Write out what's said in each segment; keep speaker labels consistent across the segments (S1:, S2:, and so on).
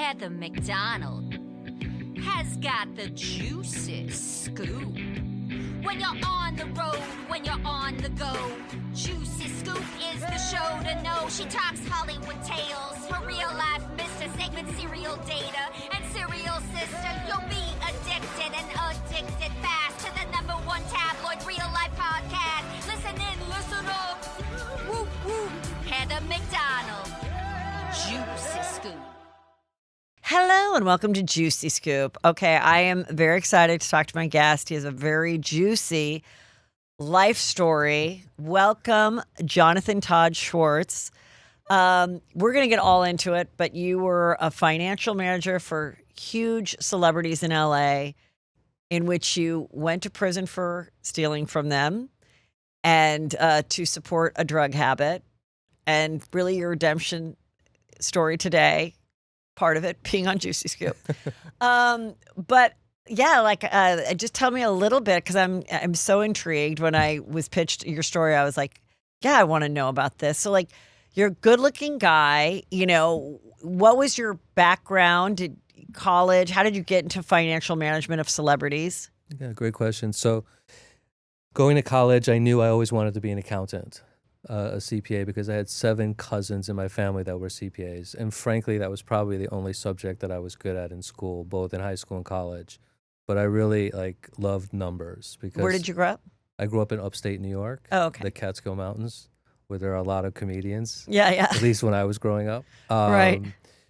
S1: Heather McDonald has got the juiciest scoop. When you're on the road, when you're on the go, Juicy Scoop is the show to know. She talks Hollywood tales, her real life Mr. Segment serial data and serial sister. You'll be addicted and addicted fast to the #1 tabloid real life podcast. Listen in, listen up. Woo woo. Heather McDonald, Juicy Scoop.
S2: Hello and welcome to Juicy Scoop. Okay, I am very excited to talk to my guest. He has a very juicy life story. Welcome, Jonathan Todd Schwartz. We're going to get all into it, but you were a financial manager for huge celebrities in LA, in which you went to prison for stealing from them and to support a drug habit. And really your redemption story today, part of it being on Juicy Scoop. But yeah, just tell me a little bit, because I'm so intrigued. When I was pitched your story, I was like, yeah, I want to know about this. So like, you're a good looking guy, you know, what was your background? Did college? How did you get into financial management of celebrities?
S3: Yeah, great question. So going to college, I knew I always wanted to be an accountant. A CPA, because I had 7 cousins in my family that were CPAs. And frankly, that was probably the only subject that I was good at in school, both in high school and college. But I really loved numbers. Because
S2: Where did you grow up?
S3: I grew up in upstate New York, the Catskill Mountains, where there are a lot of comedians.
S2: Yeah.
S3: At least when I was growing up.
S2: Right.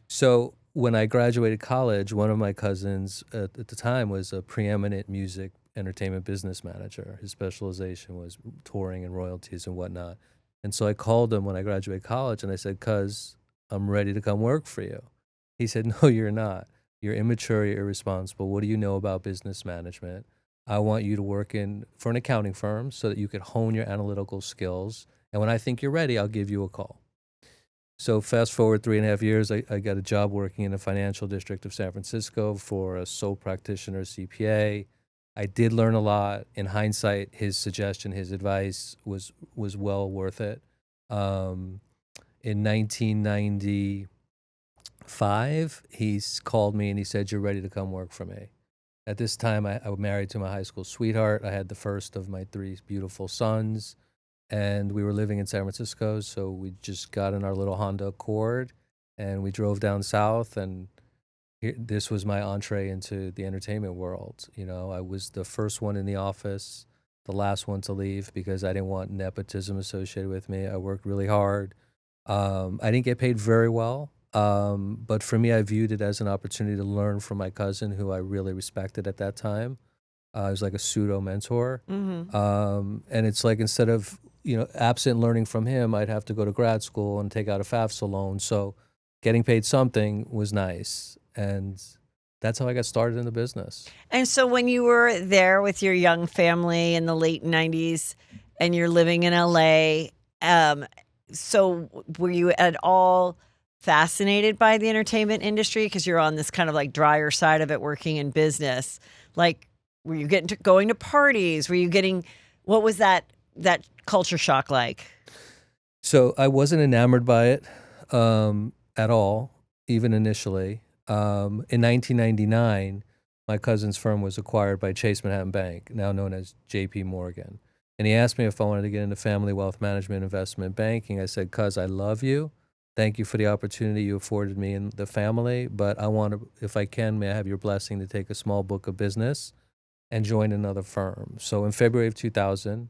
S3: So when I graduated college, one of my cousins at the time was a preeminent music entertainment business manager. His specialization was touring and royalties and whatnot. And so I called him when I graduated college and I said, "Cuz, I'm ready to come work for you." He said, "No, you're not. You're immature, you're irresponsible. What do you know about business management? I want you to work for an accounting firm so that you could hone your analytical skills. And when I think you're ready, I'll give you a call." So fast forward 3.5 years, I got a job working in the financial district of San Francisco for a sole practitioner CPA. I did learn a lot. In hindsight, his suggestion, his advice was well worth it. In 1995, he called me and he said, "You're ready to come work for me." At this time, I was married to my high school sweetheart. I had the first of my 3 beautiful sons, and we were living in San Francisco, so we just got in our little Honda Accord, and we drove down south, and this was my entree into the entertainment world. You know, I was the first one in the office, the last one to leave, because I didn't want nepotism associated with me. I worked really hard. I didn't get paid very well, but for me, I viewed it as an opportunity to learn from my cousin, who I really respected at that time. I was like a pseudo mentor.
S2: Mm-hmm.
S3: And it's like, instead of, absent learning from him, I'd have to go to grad school and take out a FAFSA loan. So getting paid something was nice. And that's how I got started in the business.
S2: And so when you were there with your young family in the late 90s and you're living in LA, so were you at all fascinated by the entertainment industry? Because you're on this kind of like drier side of it, working in business. Like, were you going to parties? What was that culture shock like?
S3: So I wasn't enamored by it at all, even initially. In 1999, my cousin's firm was acquired by Chase Manhattan Bank, now known as JP Morgan. And he asked me if I wanted to get into family wealth management, investment banking. I said, "Cuz, I love you. Thank you for the opportunity you afforded me and the family. But I want to, if I can, may I have your blessing to take a small book of business and join another firm." So in February of 2000,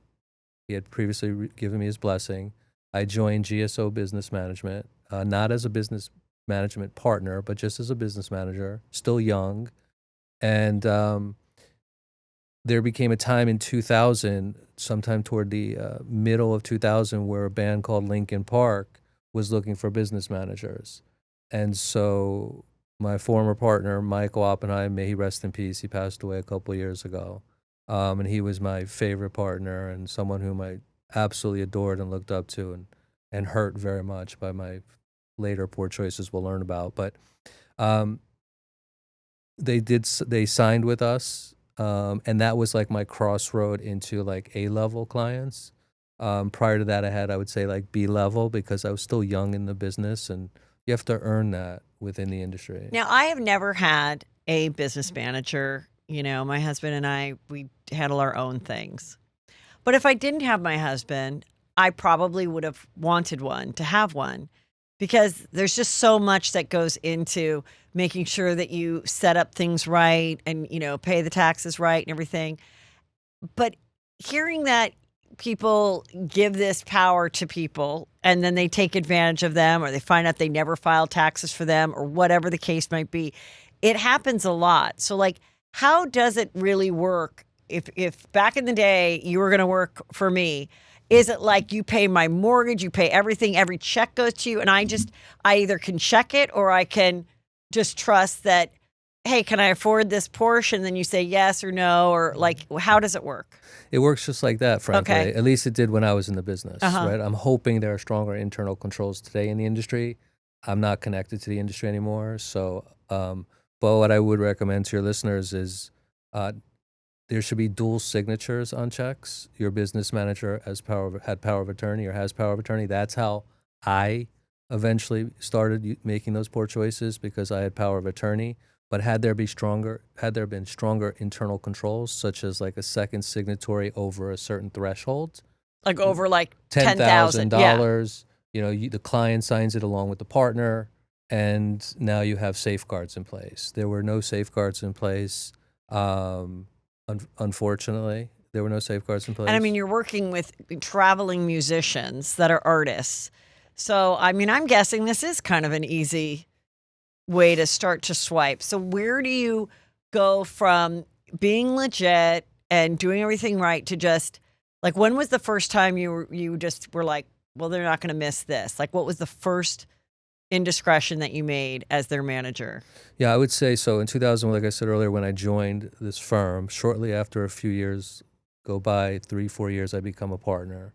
S3: he had previously given me his blessing. I joined GSO Business Management, not as a business management partner, but just as a business manager, still young. And there became a time in 2000, sometime toward the middle of 2000, where a band called Linkin Park was looking for business managers. And so my former partner, Michael Oppenheim, may he rest in peace, he passed away a couple of years ago. And he was my favorite partner and someone whom I absolutely adored and looked up to, and hurt very much by my later poor choices we'll learn about. But they signed with us, and that was like my crossroad into like A-level clients. Prior to that, I would say like B-level, because I was still young in the business, and You have to earn that within the industry.
S2: Now, I have never had a business manager. You know, my husband and I, we handle our own things. But if I didn't have my husband, I probably would have wanted one, to have one, because there's just so much that goes into making sure that you set up things right and, you know, pay the taxes right and everything. But hearing that people give this power to people and then they take advantage of them, or they find out they never filed taxes for them, or whatever the case might be, it happens a lot. So, like, how does it really work? If back in the day you were going to work for me, is it like you pay my mortgage, you pay everything, every check goes to you, and I either can check it or I can just trust that, hey, can I afford this portion? Then you say yes or no, or like, how does it work?
S3: It works just like that, frankly.
S2: Okay.
S3: At least it did when I was in the business,
S2: Uh-huh.
S3: right? I'm hoping there are stronger internal controls today in the industry. I'm not connected to the industry anymore. So, but what I would recommend to your listeners is there should be dual signatures on checks. Your business manager had power of attorney or has power of attorney. That's how I eventually started making those poor choices, because I had power of attorney. But had there been stronger internal controls, such as like a second signatory over a certain threshold,
S2: Like over like $10,000. Yeah.
S3: $10,000, you know, the client signs it along with the partner, and now you have safeguards in place. There were no safeguards in place. Unfortunately, there were no safeguards in place.
S2: And I mean, you're working with traveling musicians that are artists. So, I mean, I'm guessing this is kind of an easy way to start to swipe. So where do you go from being legit and doing everything right to just, like, when was the first time you just were like, well, they're not going to miss this? Like, what was the first indiscretion that you made as their manager?
S3: Yeah, I would say so. In 2000, like I said earlier, when I joined this firm, shortly after a few years go by, 3-4 years, I become a partner.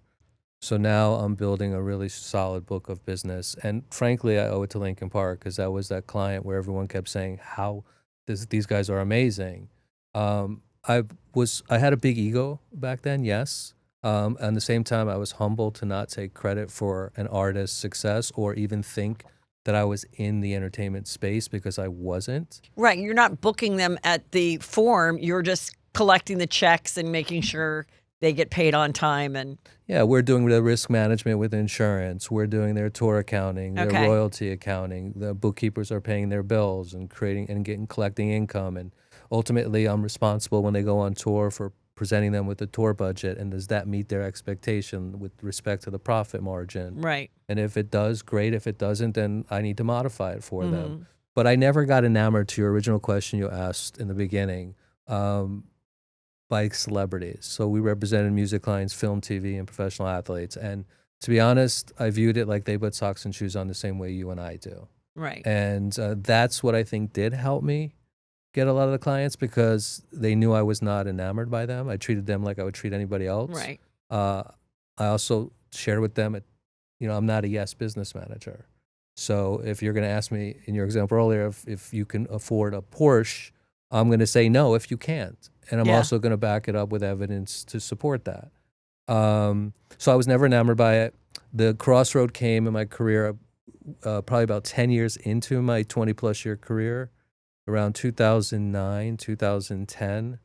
S3: So now I'm building a really solid book of business. And frankly, I owe it to Lincoln Park, because that was that client where everyone kept saying how these guys are amazing. I had a big ego back then, yes. At the same time, I was humble to not take credit for an artist's success or even think that I was in the entertainment space, because I wasn't.
S2: Right. You're not booking them at the form. You're just collecting the checks and making sure they get paid on time. And
S3: yeah, we're doing the risk management with insurance. We're doing their tour accounting, their
S2: Okay.
S3: royalty accounting. The bookkeepers are paying their bills and collecting income. And ultimately, I'm responsible when they go on tour for presenting them with the tour budget, and does that meet their expectation with respect to the profit margin?
S2: right.
S3: And if it does, great. If it doesn't, then I need to modify it for
S2: Mm-hmm.
S3: them. But I never got enamored, to your original question you asked in the beginning, by celebrities. So we represented music clients, film, TV, and professional athletes. And to be honest, I viewed it like they put socks and shoes on the same way you and I do.
S2: Right.
S3: And that's what I think did help me get a lot of the clients, because they knew I was not enamored by them. I treated them like I would treat anybody else.
S2: Right.
S3: I also shared with them, I'm not a yes business manager. So if you're going to ask me in your example earlier, if you can afford a Porsche, I'm going to say no if you can't. And I'm
S2: Yeah.
S3: also going to back it up with evidence to support that. So I was never enamored by it. The crossroad came in my career probably about 10 years into my 20-plus year career. Around 2009, 2010,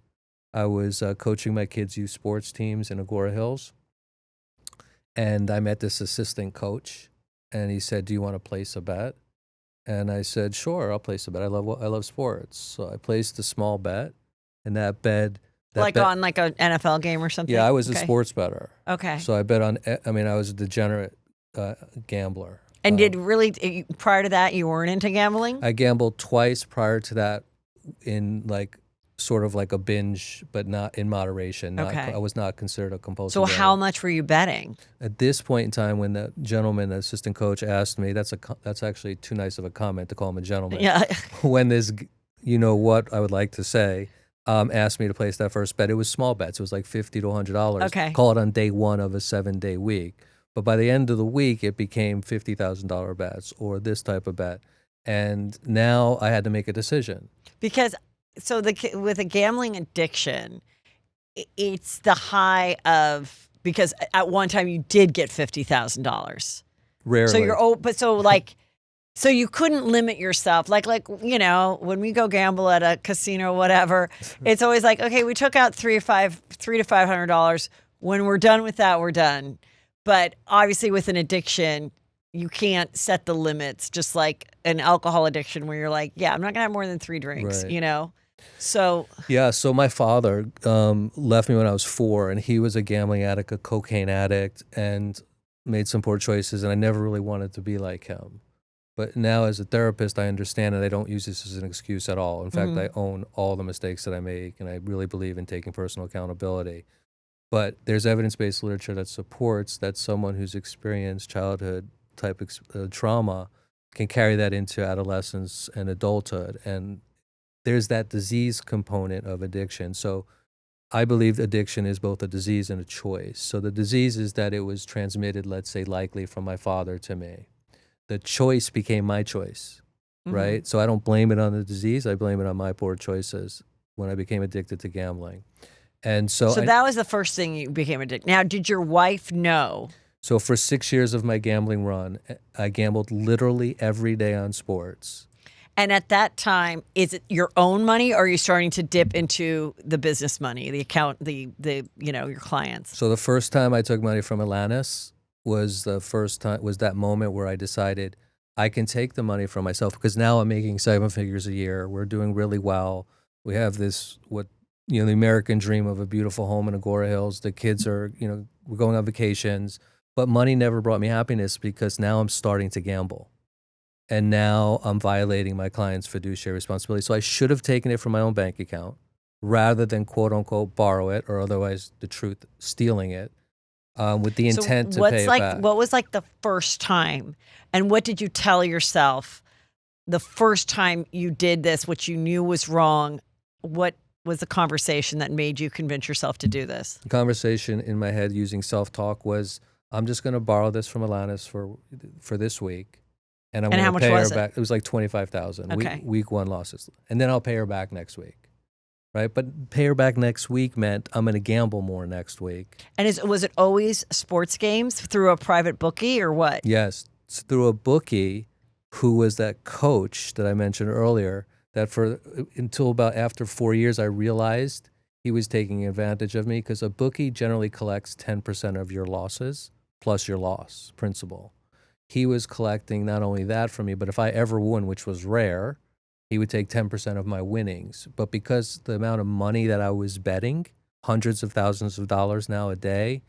S3: I was coaching my kids' youth sports teams in Agora Hills. And I met this assistant coach, and he said, "Do you want to place a bet?" And I said, "Sure, I'll place a bet. I love sports." So I placed a small bet, and that bet.
S2: On like an NFL game or something?
S3: Yeah, I was a
S2: Okay.
S3: sports bettor.
S2: Okay.
S3: So I bet on. I was a degenerate gambler.
S2: And prior to that, you weren't into gambling?
S3: I gambled twice prior to that, in like sort of like a binge, but not in moderation.
S2: Okay.
S3: I was not considered a compulsive.
S2: So how
S3: gambler.
S2: much were you betting?
S3: At this point in time, when the gentleman, the assistant coach, asked me, that's actually too nice of a comment to call him a gentleman.
S2: Yeah.
S3: When this, what I would like to say, asked me to place that first bet. It was small bets. It was like $50 to $100.
S2: Okay.
S3: Call it on day one of a 7-day week. But by the end of the week, it became $50,000 bets or this type of bet. And now I had to make a decision.
S2: Because with a gambling addiction, it's the high of, because at one time you did get $50,000.
S3: Rarely.
S2: So So you couldn't limit yourself. Like, when we go gamble at a casino, whatever, it's always like, okay, we took out $300 to $500. When we're done with that, we're done. But obviously with an addiction, you can't set the limits, just like an alcohol addiction where you're like, yeah, I'm not gonna have more than 3 drinks,
S3: Right.
S2: So
S3: Yeah, so my father left me when I was 4, and he was a gambling addict, a cocaine addict, and made some poor choices, and I never really wanted to be like him. But now as a therapist, I understand, and I don't use this as an excuse at all. In fact, I own all the mistakes that I make, and I really believe in taking personal accountability. But there's evidence-based literature that supports that someone who's experienced childhood type trauma can carry that into adolescence and adulthood. And there's that disease component of addiction. So I believe addiction is both a disease and a choice. So the disease is that it was transmitted, let's say, likely from my father to me. The choice became my choice, right? So I don't blame it on the disease. I blame it on my poor choices when I became addicted to gambling. And so
S2: that was the first thing you became addicted. Now, did your wife know?
S3: So for 6 years of my gambling run, I gambled literally every day on sports.
S2: And at that time, is it your own money, or are you starting to dip into the business money, the account, your clients?
S3: So the first time I took money from Atlantis was that moment where I decided I can take the money from myself, because now I'm making 7 figures a year. We're doing really well. We have this, the American dream of a beautiful home in Agora Hills. The kids are, we're going on vacations, but money never brought me happiness because now I'm starting to gamble. And now I'm violating my client's fiduciary responsibility. So I should have taken it from my own bank account rather than quote unquote borrow it, or otherwise the truth, stealing it, with the intent to pay it back.
S2: What was like the first time, and what did you tell yourself the first time you did this, which you knew was wrong? What was the conversation that made you convince yourself to do this?
S3: The conversation in my head using self-talk was, I'm just going to borrow this from Atlantis for this week. And I'm going to pay her back. It was like $25,000.
S2: Okay.
S3: Week 1 losses. And then I'll pay her back next week. Right? But pay her back next week meant I'm going to gamble more next week.
S2: And was it always sports games through a private bookie or what?
S3: Yes. It's through a bookie who was that coach that I mentioned earlier, that until about after 4 years, I realized he was taking advantage of me, because a bookie generally collects 10% of your losses plus your loss principal. He was collecting not only that from me, but if I ever won, which was rare, he would take 10% of my winnings. But because the amount of money that I was betting, hundreds of thousands of dollars now a day,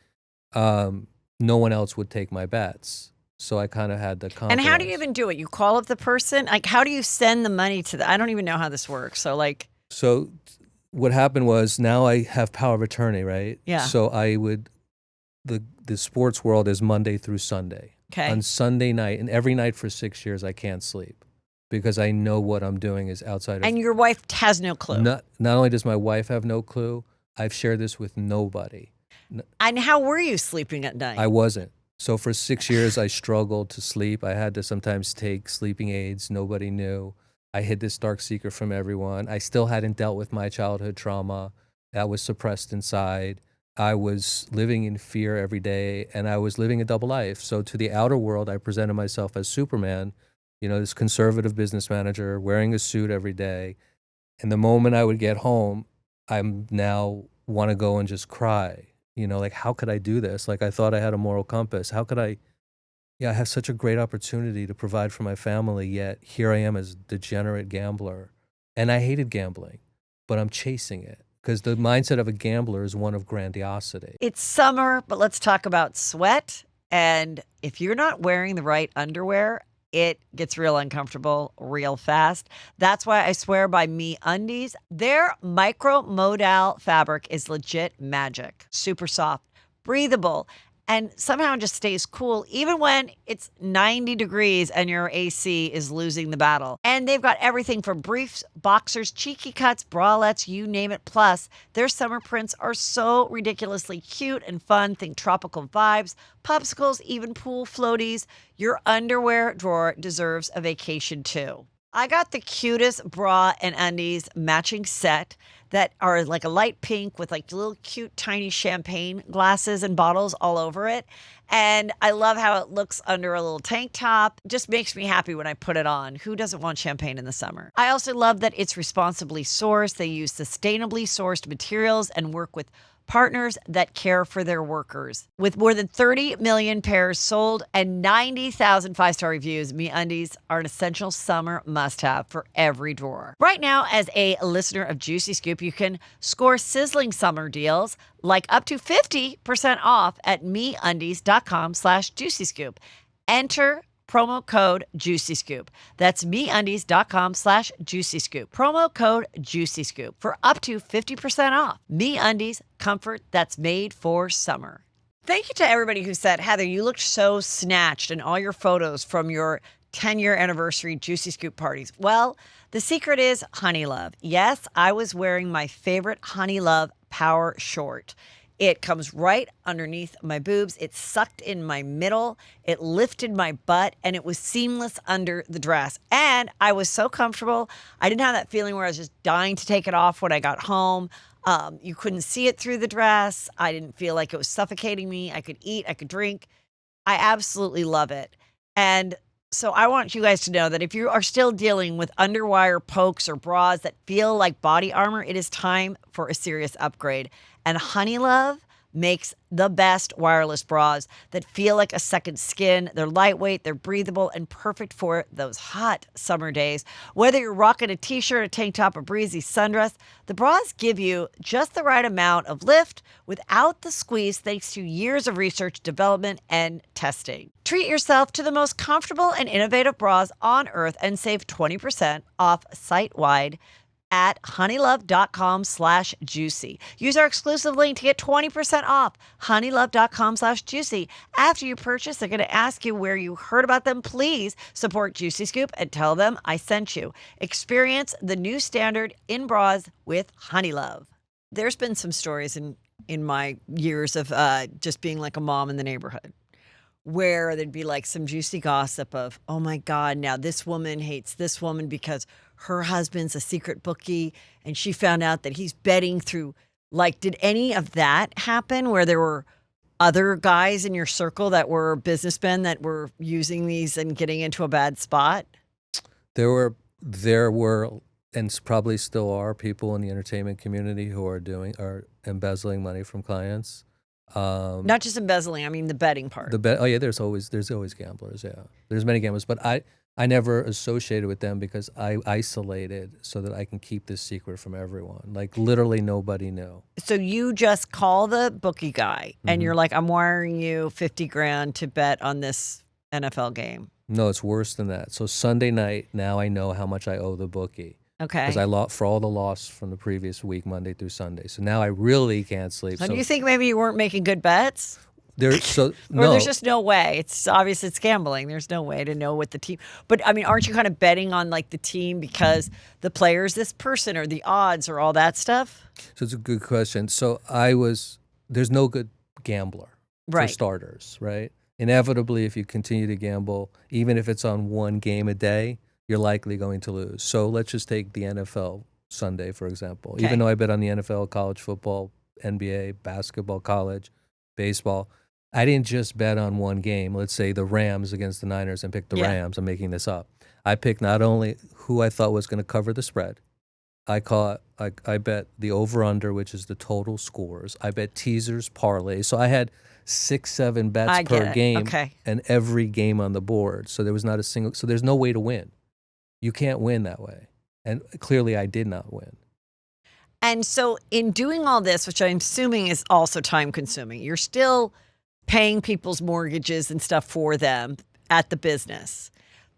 S3: no one else would take my bets. So I kind of had to compromise.
S2: And how do you even do it? You call up the person? Like, how do you send the money to I don't even know how this works. So
S3: what happened was, now I have power of attorney, right?
S2: Yeah.
S3: So the sports world is Monday through Sunday.
S2: Okay.
S3: On Sunday night, and every night for 6 years, I can't sleep because I know what I'm doing is outside of...
S2: And your wife has no clue.
S3: Not only does my wife have no clue, I've shared this with nobody.
S2: And how were you sleeping at night?
S3: I wasn't. So for 6 years, I struggled to sleep. I had to sometimes take sleeping aids. Nobody knew. I hid this dark secret from everyone. I still hadn't dealt with my childhood trauma that was suppressed inside. I was living in fear every day, and I was living a double life. So to the outer world, I presented myself as Superman, this conservative business manager wearing a suit every day. And the moment I would get home, I'm now want to go and just cry. How could I do this? I thought I had a moral compass. How could I have such a great opportunity to provide for my family, yet here I am as a degenerate gambler. And I hated gambling, but I'm chasing it. Because the mindset of a gambler is one of grandiosity.
S2: It's summer, but let's talk about sweat. And if you're not wearing the right underwear, it gets real uncomfortable real fast. That's why I swear by MeUndies. Their micro-modal fabric is legit magic. Super soft, breathable, and somehow just stays cool even when it's 90 degrees and your AC is losing the battle. And they've got everything from briefs, boxers, cheeky cuts, bralettes, you name it. Plus, their summer prints are so ridiculously cute and fun. Think tropical vibes, popsicles, even pool floaties. Your underwear drawer deserves a vacation too. I got the cutest bra and undies matching set. that are like a light pink with like little cute tiny champagne glasses and bottles all over it. And I love how it looks under a little tank top. Just makes me happy when I put it on. Who doesn't want champagne in the summer? I also love that it's responsibly sourced. They use sustainably sourced materials and work with partners that care for their workers. With more than 30 million pairs sold and 90,000 five-star reviews, MeUndies are an essential summer must-have for every drawer. Right now, as a listener of Juicy Scoop, you can score sizzling summer deals like up to 50% off at MeUndies.com/JuicyScoop. Enter promo code Juicy Scoop. That's MeUndies.com/Juicy Scoop. Promo code Juicy Scoop for up to 50% off. MeUndies, comfort that's made for summer. Thank you to everybody who said, Heather, you looked so snatched in all your photos from your 10-year anniversary Juicy Scoop parties. Well, the secret is Honey Love. Yes, I was wearing my favorite Honey Love power short. It comes right underneath my boobs. It sucked in my middle. It lifted my butt, and it was seamless under the dress. And I was so comfortable. I didn't have that feeling where I was just dying to take it off when I got home. You couldn't see it through the dress. I didn't feel like it was suffocating me. I could eat. I could drink. I absolutely love it. And so I want you guys to know that if you are still dealing with underwire pokes or bras that feel like body armor, it is time for a serious upgrade. And Honey Love makes the best wireless bras that feel like a second skin. They're lightweight, they're breathable, and perfect for those hot summer days. Whether you're rocking a t-shirt, a tank top, a breezy sundress, the bras give you just the right amount of lift without the squeeze, thanks to years of research, development, and testing. Treat yourself to the most comfortable and innovative bras on earth and save 20% off site-wide at honeylove.com/juicy. Use our exclusive link to get 20% off, honeylove.com/juicy. After you purchase, they're going to ask you where you heard about them. Please support Juicy Scoop and tell them I sent you. Experience the new standard in bras with Honey Love. There's been some stories in my years of just being like a mom in the neighborhood where there'd be like some juicy gossip of, oh my God, now this woman hates this woman because her husband's a secret bookie and she found out that he's betting through. Like, did any of that happen where there were other guys in your circle that were businessmen that were using these and getting into a bad spot?
S3: There were, and probably still are, people in the entertainment community who are embezzling money from clients.
S2: Not just embezzling, I mean the betting part.
S3: Oh yeah, there's always gamblers. Yeah, there's many gamblers, but I never associated with them because I isolated so that I can keep this secret from everyone. Like literally nobody knew.
S2: So you just call the bookie guy and you're like, I'm wiring you 50 grand to bet on this NFL game.
S3: No, it's worse than that. So Sunday night, now I know how much I owe the bookie.
S2: Okay.
S3: Because I lost for all the loss from the previous week, Monday through Sunday. So now I really can't sleep.
S2: So do you think maybe you weren't making good bets?
S3: Or
S2: there's just no way. It's obvious it's gambling. There's no way to know what the team. But I mean, aren't you kind of betting on like the team because the player's this person or the odds or all that stuff?
S3: So it's a good question. So there's no good gambler for starters, right? Inevitably, if you continue to gamble, even if it's on one game a day, you're likely going to lose. So let's just take the NFL Sunday, for example. Okay. Even though I bet on the NFL, college football, NBA, basketball, college, baseball, I didn't just bet on one game. Let's say the Rams against the Niners and pick the Rams. I'm making this up. I picked not only who I thought was going to cover the spread, I bet the over-under, which is the total scores. I bet teasers, parlays. So I had 6-7 bets per game and every game on the board. So there was not a single, so there's no way to win. You can't win that way. And clearly I did not win.
S2: And so in doing all this, which I'm assuming is also time consuming, you're still paying people's mortgages and stuff for them at the business.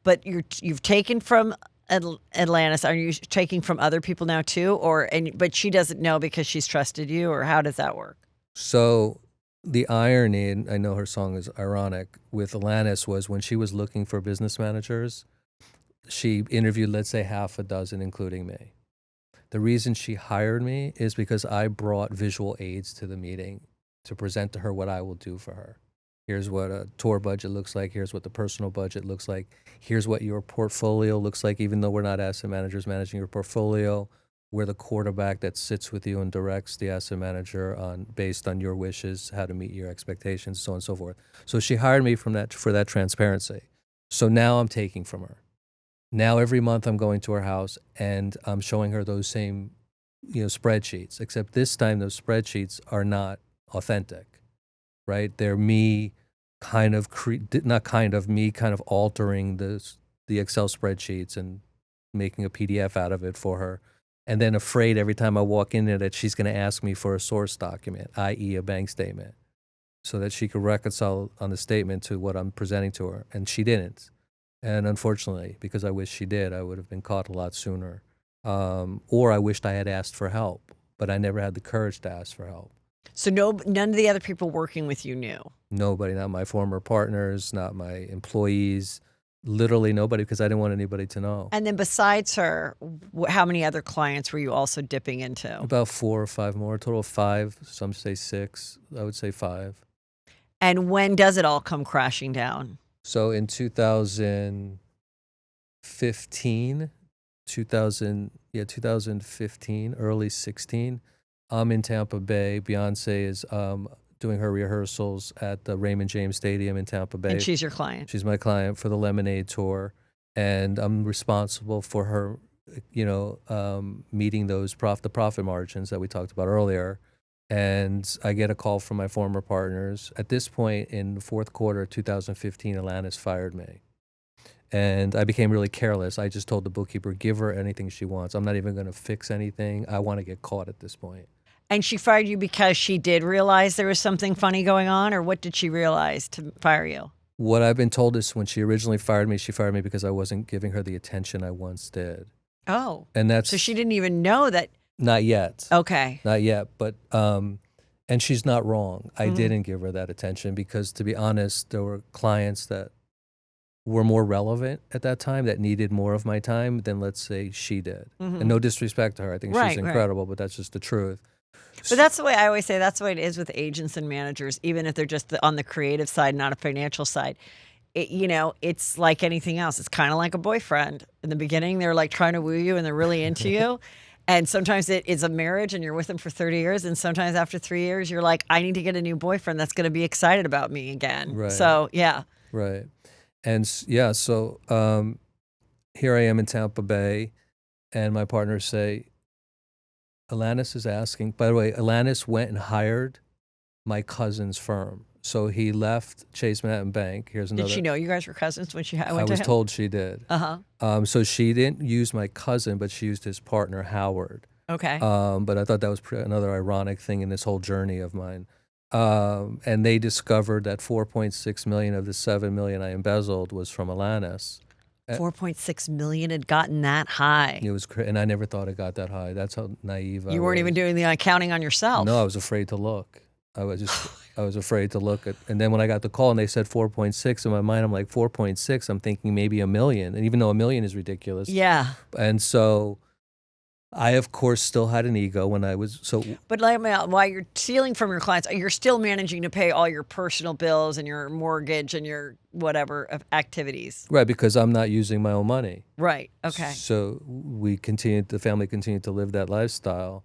S2: But you've taken from Atlantis. Are you taking from other people now too? But she doesn't know because she's trusted you, or how does that work?
S3: So the irony, and I know her song is ironic, with Atlantis was when she was looking for business managers, she interviewed, let's say, half a dozen, including me. The reason she hired me is because I brought visual aids to the meeting to present to her what I will do for her. Here's what a tour budget looks like. Here's what the personal budget looks like. Here's what your portfolio looks like, even though we're not asset managers managing your portfolio. we're the quarterback that sits with you and directs the asset manager based on your wishes, how to meet your expectations, so on and so forth. So she hired me for that transparency. So now I'm taking from her. Now every month I'm going to her house and I'm showing her those same, spreadsheets, except this time those spreadsheets are not authentic, right? They're me kind of altering the Excel spreadsheets and making a PDF out of it for her. And then afraid every time I walk in there that she's going to ask me for a source document, i.e. a bank statement, so that she could reconcile on the statement to what I'm presenting to her. And she didn't. And unfortunately, because I wish she did, I would have been caught a lot sooner. Or I wished I had asked for help, but I never had the courage to ask for help.
S2: So none of the other people working with you knew?
S3: Nobody, not my former partners, not my employees, literally nobody, because I didn't want anybody to know.
S2: And then besides her, how many other clients were you also dipping into?
S3: About 4 or 5 more, a total of 5. Some say 6. I would say 5.
S2: And when does it all come crashing down?
S3: So in 2015, early 16, I'm in Tampa Bay. Beyonce is doing her rehearsals at the Raymond James Stadium in Tampa Bay.
S2: And she's your client?
S3: She's my client for the Lemonade Tour. And I'm responsible for her, meeting the profit margins that we talked about earlier. And I get a call from my former partners. At this point, in the fourth quarter of 2015, Alanis fired me. And I became really careless. I just told the bookkeeper, give her anything she wants. I'm not even going to fix anything. I want to get caught at this point.
S2: And she fired you because she did realize there was something funny going on? Or what did she realize to fire you?
S3: What I've been told is when she originally fired me, she fired me because I wasn't giving her the attention I once did.
S2: Oh.
S3: And that's...
S2: So she didn't even know that...
S3: Not yet.
S2: Okay.
S3: Not yet, but and she's not wrong. I didn't give her that attention because, to be honest, there were clients that were more relevant at that time that needed more of my time than, let's say, she did. And no disrespect to her. I think she's incredible, but that's just the truth.
S2: But that's the way I always say, that's the way it is with agents and managers, even if they're just on the creative side, not a financial side. It's like anything else. It's kind of like a boyfriend. In the beginning, they're like trying to woo you and they're really into you. And sometimes it is a marriage and you're with them for 30 years. And sometimes after 3 years, you're like, I need to get a new boyfriend that's going to be excited about me again.
S3: Right.
S2: So, yeah.
S3: Right. And so here I am in Tampa Bay and my partners say, Alanis is asking, by the way, Alanis went and hired my cousin's firm. So he left Chase Manhattan Bank. Here's another.
S2: Did she know you guys were cousins when she went to him?
S3: I was told she did.
S2: Uh-huh.
S3: So she didn't use my cousin, but she used his partner, Howard.
S2: Okay.
S3: But I thought that was another ironic thing in this whole journey of mine. And they discovered that $4.6 million of the $7 million I embezzled was from Alanis.
S2: $4.6 million had gotten that high.
S3: It was, and I never thought it got that high. That's how naive I was.
S2: You weren't even doing the accounting on yourself.
S3: No, I was afraid to look. I was afraid to look at, and then when I got the call and they said 4.6, in my mind I'm like 4.6. I'm thinking maybe $1 million, and even though $1 million is ridiculous.
S2: Yeah.
S3: And so, I of course still had an ego when I was so.
S2: But while you're stealing from your clients, you're still managing to pay all your personal bills and your mortgage and your whatever activities.
S3: Right, because I'm not using my own money.
S2: Right. Okay.
S3: So the family continued to live that lifestyle.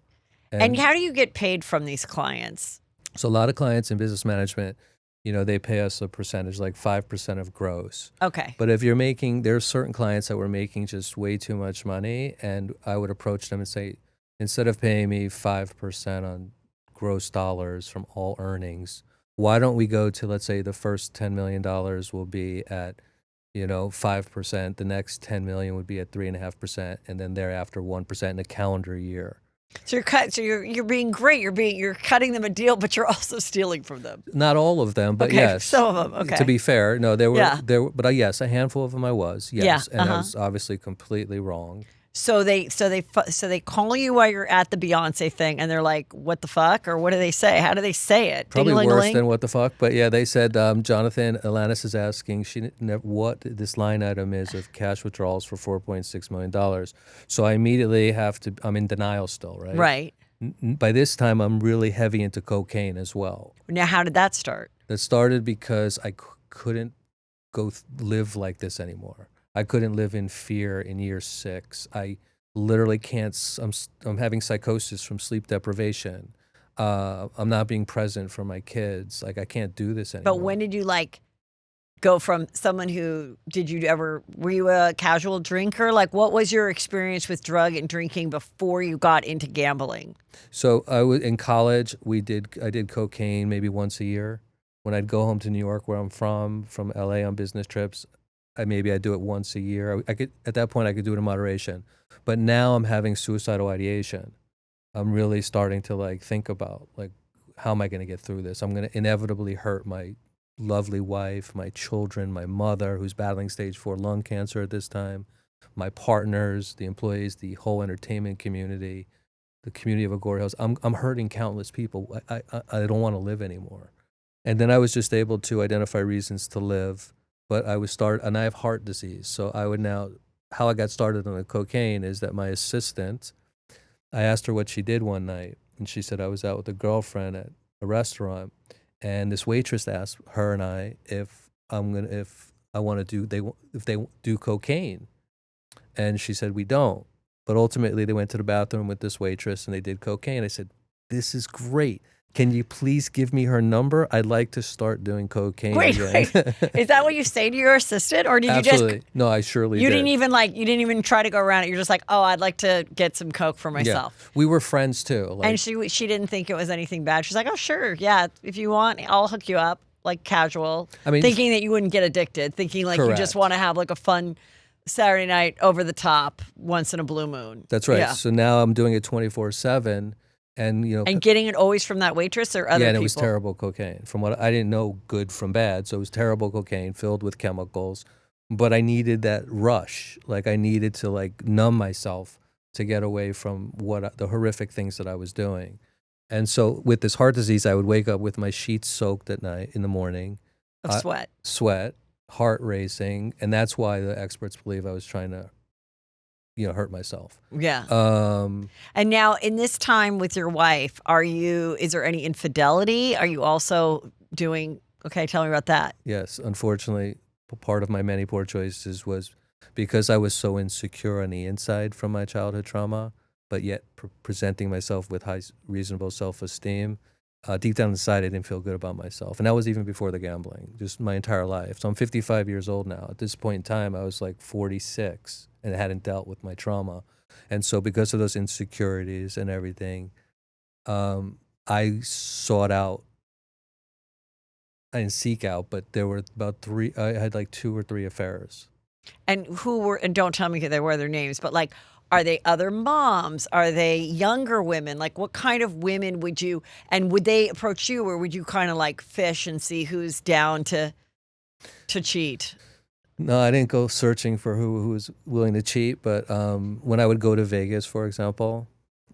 S2: And how do you get paid from these clients?
S3: So a lot of clients in business management, they pay us a percentage, like 5% of gross.
S2: Okay.
S3: But if there's certain clients that were making just way too much money, and I would approach them and say, instead of paying me 5% on gross dollars from all earnings, why don't we go to, let's say, the first $10 million will be at, 5%. The next 10 million would be at 3.5%, and then thereafter 1% in a calendar year.
S2: So you're being great. You're cutting them a deal, but you're also stealing from them.
S3: Not all of them, but
S2: okay,
S3: yes,
S2: some of them. Okay.
S3: To be fair, no, there were, but yes, a handful of them I was, yes,
S2: yeah,
S3: and I was obviously completely wrong.
S2: So they call you while you're at the Beyonce thing, and they're like, "What the fuck?" Or what do they say? How do they say it?
S3: Probably
S2: Ding-a-ling-a-ling?
S3: worse than what the fuck, but yeah, they said, Jonathan, Alanis is asking what this line item is of cash withdrawals for $4.6 million. So I immediately I'm in denial still, right?
S2: Right.
S3: By this time, I'm really heavy into cocaine as well.
S2: Now, how did that start?
S3: That started because I couldn't go live like this anymore. I couldn't live in fear in year 6. I literally can't. I'm having psychosis from sleep deprivation. I'm not being present for my kids. Like I can't do this anymore.
S2: But when did you like go from someone who, were you a casual drinker? Like what was your experience with drug and drinking before you got into gambling?
S3: So I was in college. I did cocaine maybe once a year. When I'd go home to New York, where I'm from LA on business trips, I'd do it once a year. At that point I could do it in moderation. But now I'm having suicidal ideation. I'm really starting to like think about like, how am I going to get through this? I'm going to inevitably hurt my lovely wife, my children, my mother, who's battling stage 4 lung cancer at this time, my partners, the employees, the whole entertainment community, the community of Agoura Hills. I'm hurting countless people. I don't want to live anymore. And then I was just able to identify reasons to live, but and I have heart disease. So how I got started on the cocaine is that my assistant, I asked her what she did one night, and she said I was out with a girlfriend at a restaurant, and this waitress asked her and I if they do cocaine, and she said we don't. But ultimately, they went to the bathroom with this waitress and they did cocaine. I said, "This is great. Can you please give me her number? I'd like to start doing cocaine."
S2: Wait. Is that what you say to your assistant, or did
S3: Absolutely.
S2: you just?
S3: No, I surely
S2: You
S3: did.
S2: you didn't even try to go around it. You're just like, oh, I'd like to get some coke for myself.
S3: Yeah. We were friends too. Like,
S2: And she didn't think it was anything bad. She's like, oh, sure, yeah, if you want, I'll hook you up, like casual.
S3: I mean,
S2: thinking that you wouldn't get addicted, thinking like you just
S3: Correct.
S2: want to have like a fun Saturday night over the top once in a blue moon.
S3: that's right.
S2: Yeah.
S3: So now I'm doing it 24/7, and
S2: And getting it always from that waitress or other
S3: yeah, and
S2: people?
S3: it was terrible cocaine. From what I didn't know good from bad, so it was terrible cocaine filled with chemicals. But I needed that rush. Like I needed to like numb myself to get away from the horrific things that I was doing. And so with this heart disease, I would wake up with my sheets soaked at night in the morning,
S2: Of sweat.
S3: sweat, heart racing, and that's why the experts believe I was trying to, hurt myself.
S2: Yeah.
S3: Um,
S2: And now in this time with your wife, is there any infidelity? Are you also doing, okay, tell me about that.
S3: Yes, unfortunately, part of my many poor choices was because I was so insecure on the inside from my childhood trauma, but yet presenting myself with high, reasonable self-esteem. Deep down inside, I didn't feel good about myself. And that was even before the gambling, just my entire life. So I'm 55 years old now. At this point in time, I was like 46 and hadn't dealt with my trauma. And so because of those insecurities and everything, I sought out, I didn't seek out, but there were I had like 2 or 3 affairs.
S2: And and don't tell me they were their names, but like, are they other moms? Are they younger women? Like, what kind of women would they approach you, or would you kind of like fish and see who's down to cheat?
S3: No, I didn't go searching for who was willing to cheat, but when I would go to Vegas, for example,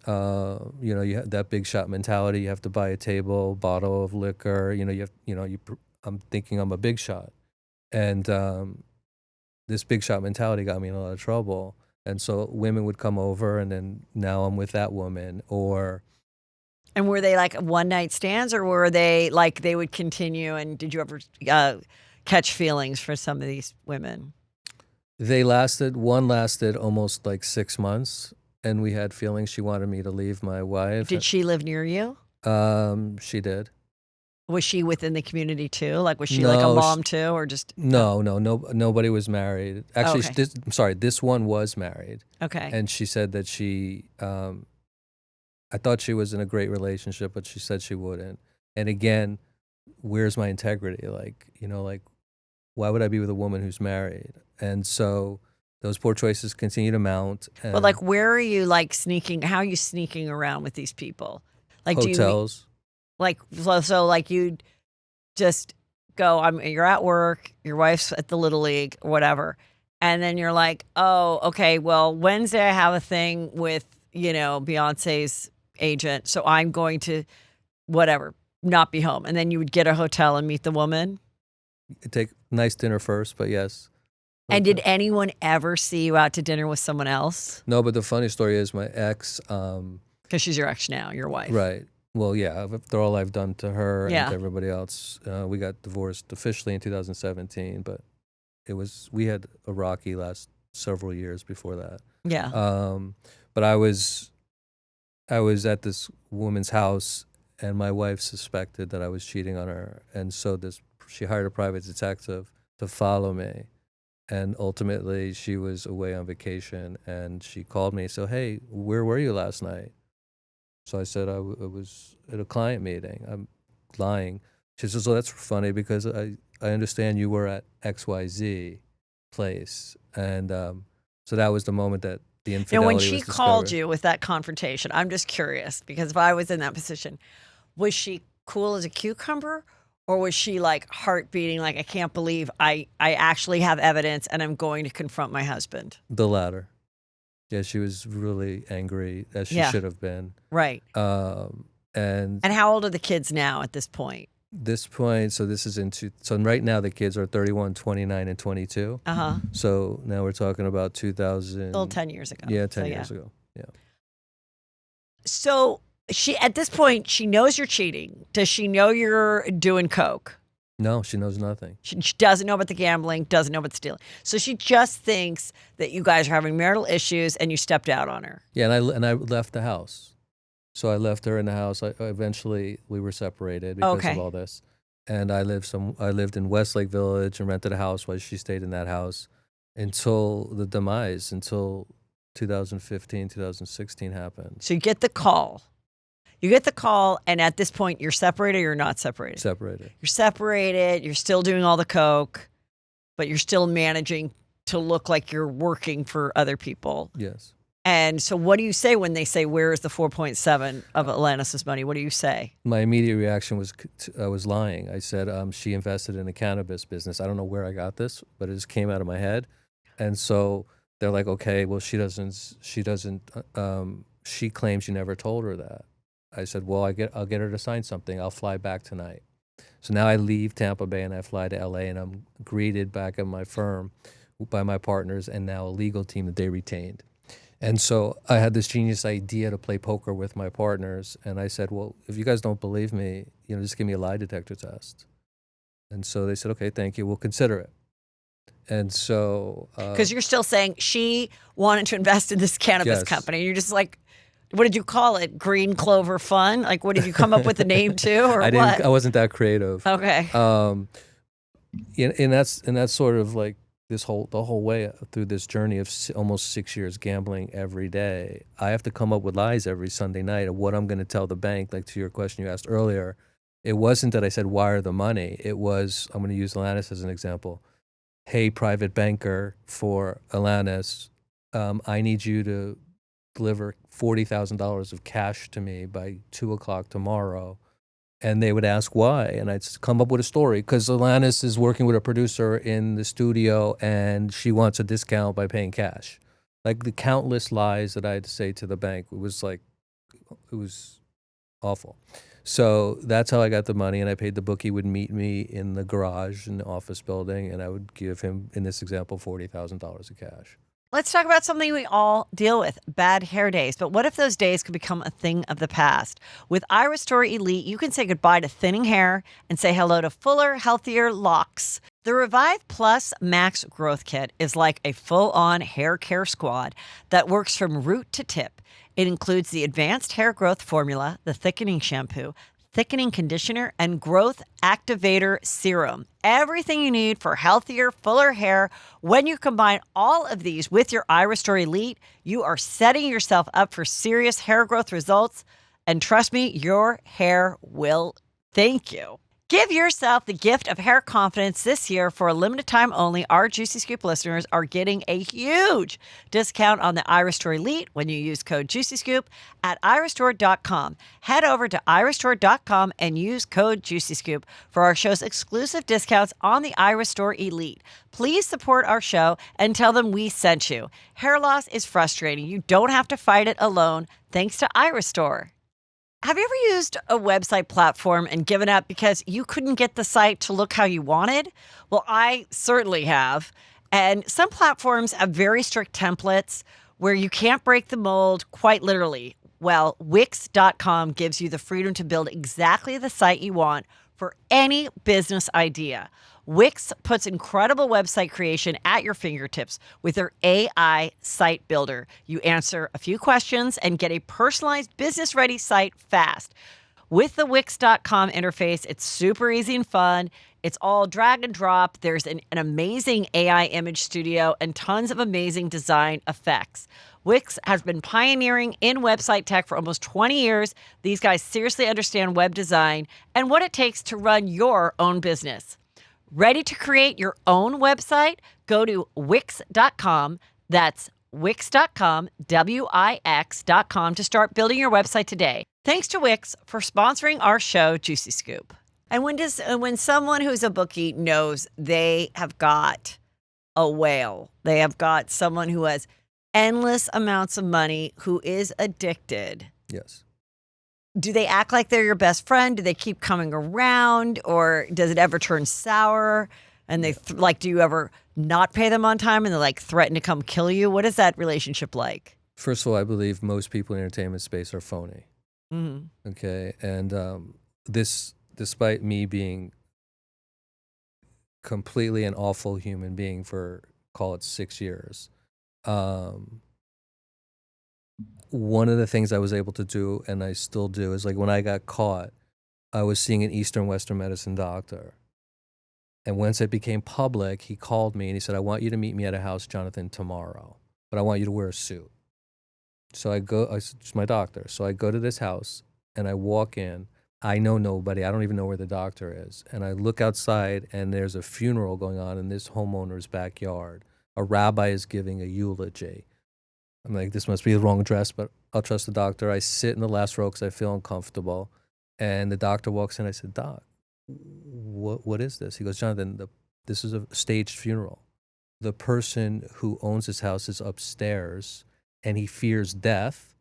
S3: you have that big shot mentality. You have to buy a table, bottle of liquor. I'm thinking I'm a big shot, and this big shot mentality got me in a lot of trouble. And so women would come over, and then now I'm with that woman.
S2: And were they like one night stands, or were they like they would continue? And did you ever catch feelings for some of these women?
S3: One lasted almost like 6 months, and we had feelings. She wanted me to leave my wife.
S2: Did she live near you?
S3: She did.
S2: Was she within the community too? Like, was she like a mom too, or just?
S3: No, nobody was married. Actually,
S2: Okay.
S3: this one was married.
S2: Okay.
S3: And she said that I thought she was in a great relationship, but she said she wouldn't. And again, where's my integrity? Like, why would I be with a woman who's married? And so those poor choices continue to mount.
S2: But like, where are you like sneaking? How are you sneaking around with these people? Like,
S3: hotels.
S2: So like you just go, you're at work, your wife's at the Little League or whatever. And then you're like, oh, okay, well, Wednesday I have a thing with, Beyonce's agent. So I'm going to, whatever, not be home. And then you would get a hotel and meet the woman.
S3: Take a nice dinner first, but yes.
S2: And did anyone ever see you out to dinner with someone else?
S3: No, but the funny story is my ex.
S2: Because she's your ex now, your wife.
S3: Right. Well, yeah, after all I've done to her
S2: Yeah.
S3: and to everybody else, we got divorced officially in 2017, but we had a rocky last several years before that.
S2: Yeah.
S3: But I was at this woman's house, and my wife suspected that I was cheating on her, and so she hired a private detective to follow me. And ultimately, she was away on vacation, and she called me and said, "Hey, where were you last night?" So I said, I was at a client meeting. I'm lying. She says, "Oh, that's funny because I understand you were at XYZ place." And so that was the moment that the infidelity
S2: Now, when
S3: was
S2: she
S3: discovered.
S2: called you with that confrontation, I'm just curious because if I was in that position, was she cool as a cucumber? Or was she like heart beating, like, I can't believe I actually have evidence and I'm going to confront my husband?
S3: The latter. Yeah, she was really angry, as she
S2: Yeah.
S3: should have been.
S2: Right.
S3: And
S2: And how old are the kids now at this point?
S3: this point, so this is so right now the kids are 31, 29, and 22.
S2: Uh-huh.
S3: So now we're talking about 2000.
S2: Still 10 years ago.
S3: Yeah, 10
S2: So,
S3: years ago. Yeah.
S2: So she, at this point, she knows you're cheating. Does she know you're doing coke?
S3: No, she knows nothing.
S2: She doesn't know about the gambling, doesn't know about the stealing. So she just thinks that you guys are having marital issues and you stepped out on her.
S3: Yeah, and I left the house. So I left her in the house. Eventually, we were separated because
S2: Okay.
S3: of all this. And I lived in Westlake Village and rented a house while she stayed in that house until the demise, until 2015, 2016 happened.
S2: So you get the call. And at this point, you're separated or you're not separated?
S3: Separated.
S2: You're separated, you're still doing all the coke, but you're still managing to look like you're working for other people.
S3: Yes.
S2: And so what do you say when they say, where is the 4.7 of Atlantis' money? What do you say?
S3: My immediate reaction was I was lying. I said she invested in a cannabis business. I don't know where I got this, but it just came out of my head. And so they're like, okay, well, she claims you never told her that. I said, well, I'll get her to sign something. I'll fly back tonight. So now I leave Tampa Bay and I fly to LA, and I'm greeted back at my firm by my partners and now a legal team that they retained. And so I had this genius idea to play poker with my partners. And I said, well, if you guys don't believe me, just give me a lie detector test. And so they said, okay, thank you. We'll consider it. And so...
S2: Because you're still saying she wanted to invest in this cannabis
S3: Yes.
S2: company. You're just like, what did you call it? Green Clover Fun? Like, what did you come up with the name too, or what?
S3: I wasn't that creative.
S2: Okay.
S3: And that's sort of like the whole way through this journey of almost 6 years gambling every day. I have to come up with lies every Sunday night of what I'm going to tell the bank. Like to your question you asked earlier, it wasn't that I said wire the money. It was, I'm going to use Atlantis as an example. Hey, private banker for Atlantis, I need you to deliver $40,000 of cash to me by 2:00 tomorrow. And they would ask why. And I'd come up with a story because Atlantis is working with a producer in the studio and she wants a discount by paying cash. Like the countless lies that I had to say to the bank, it was awful. So that's how I got the money. And I paid the bookie would meet me in the garage in the office building. And I would give him, in this example, $40,000 of cash.
S2: Let's talk about something we all deal with, bad hair days. But what if those days could become a thing of the past? With Iris Story Elite, you can say goodbye to thinning hair and say hello to fuller, healthier locks. The Revive Plus Max Growth Kit is like a full-on hair care squad that works from root to tip. It includes the advanced hair growth formula, the thickening shampoo, thickening conditioner, and growth activator serum. Everything you need for healthier, fuller hair. When you combine all of these with your Iris Story Elite, you are setting yourself up for serious hair growth results. And trust me, your hair will thank you. Give yourself the gift of hair confidence this year. For a limited time only, our Juicy Scoop listeners are getting a huge discount on the Iris Store Elite when you use code Juicy Scoop at irisstore.com. Head over to irisstore.com and use code Juicy Scoop for our show's exclusive discounts on the Iris Store Elite. Please support our show and tell them we sent you. Hair loss is frustrating. You don't have to fight it alone thanks to Iris Store. Have you ever used a website platform and given up because you couldn't get the site to look how you wanted? Well, I certainly have. And some platforms have very strict templates where you can't break the mold, quite literally. Well, Wix.com gives you the freedom to build exactly the site you want for any business idea. Wix puts incredible website creation at your fingertips with their AI site builder. You answer a few questions and get a personalized business-ready site fast. With the Wix.com interface, it's super easy and fun. It's all drag and drop. There's an amazing AI image studio and tons of amazing design effects. Wix has been pioneering in website tech for almost 20 years. These guys seriously understand web design and what it takes to run your own business. Ready to create your own website? Go to Wix.com. That's Wix.com, Wix.com to start building your website today. Thanks to Wix for sponsoring our show, Juicy Scoop. And when someone who's a bookie knows they have got a whale, they have got someone who has endless amounts of money, who is addicted.
S3: Yes.
S2: Do they act like they're your best friend? Do they keep coming around, or does it ever turn sour? And they do you ever not pay them on time and they threaten to come kill you? What is that relationship like?
S3: First of all, I believe most people in the entertainment space are phony.
S2: Mm-hmm.
S3: Okay, and this, despite me being completely an awful human being for, call it 6 years, one of the things I was able to do, and I still do, is when I got caught, I was seeing an Eastern Western medicine doctor. And once it became public, he called me and he said, I want you to meet me at a house, Jonathan, tomorrow, but I want you to wear a suit. So it's my doctor. So I go to this house and I walk in. I know nobody. I don't even know where the doctor is. And I look outside and there's a funeral going on in this homeowner's backyard. A rabbi is giving a eulogy. I'm like, this must be the wrong dress, but I'll trust the doctor. I sit in the last row because I feel uncomfortable. And the doctor walks in. I said, Doc, what is this? He goes, Jonathan, this is a staged funeral. The person who owns this house is upstairs and he fears death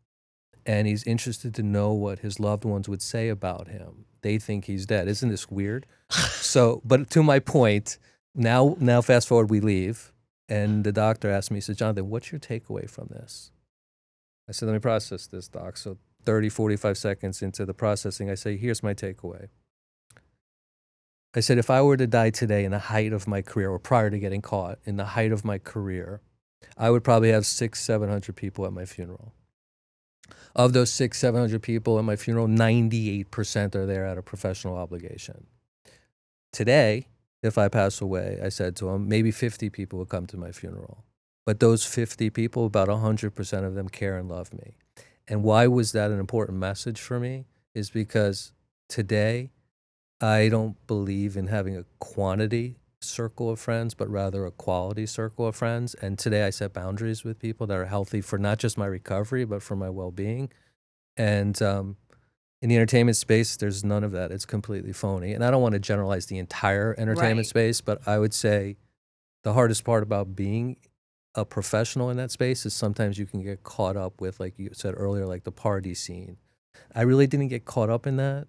S3: and he's interested to know what his loved ones would say about him. They think he's dead. Isn't this weird? So, but to my point, now fast forward, we leave. And the doctor asked me, he said, Jonathan, what's your takeaway from this? I said, let me process this, doc. So 30, 45 seconds into the processing, I say, here's my takeaway. I said, if I were to die today in the height of my career, or prior to getting caught, in the height of my career, I would probably have 600-700 people at my funeral. Of those 600-700 people at my funeral, 98% are there out of professional obligation. Today, if I pass away, I said to him, maybe 50 people will come to my funeral. But those 50 people, about 100% of them care and love me. And why was that an important message for me? Is because today, I don't believe in having a quantity circle of friends, but rather a quality circle of friends. And today I set boundaries with people that are healthy for not just my recovery, but for my well-being. And in the entertainment space, there's none of that. It's completely phony. And I don't want to generalize the entire entertainment space, but I would say the hardest part about being a professional in that space is sometimes you can get caught up with, like you said earlier, like the party scene. I really didn't get caught up in that.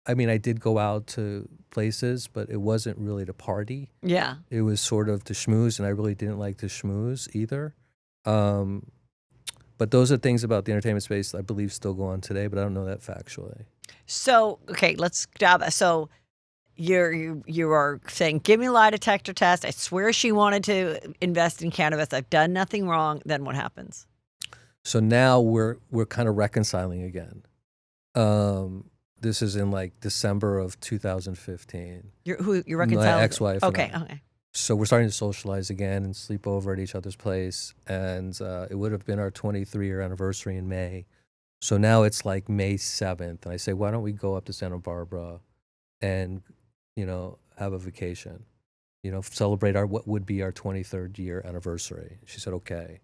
S3: I mean, I did go out to places, but it wasn't really to party.
S2: Yeah.
S3: It was sort of to schmooze, and I really didn't like to schmooze either. But those are things about the entertainment space I believe still go on today, but I don't know that factually.
S2: So, okay, let's dive. So you are saying, give me a lie detector test. I swear she wanted to invest in cannabis. I've done nothing wrong. Then what happens?
S3: So now we're kind of reconciling again. This is in December of 2015.
S2: You're reconciling?
S3: My ex-wife.
S2: Okay.
S3: So we're starting to socialize again and sleep over at each other's place. And it would have been our 23-year anniversary in May. So now it's May 7th. And I say, why don't we go up to Santa Barbara and, have a vacation, celebrate what would be our 23rd year anniversary. She said, okay.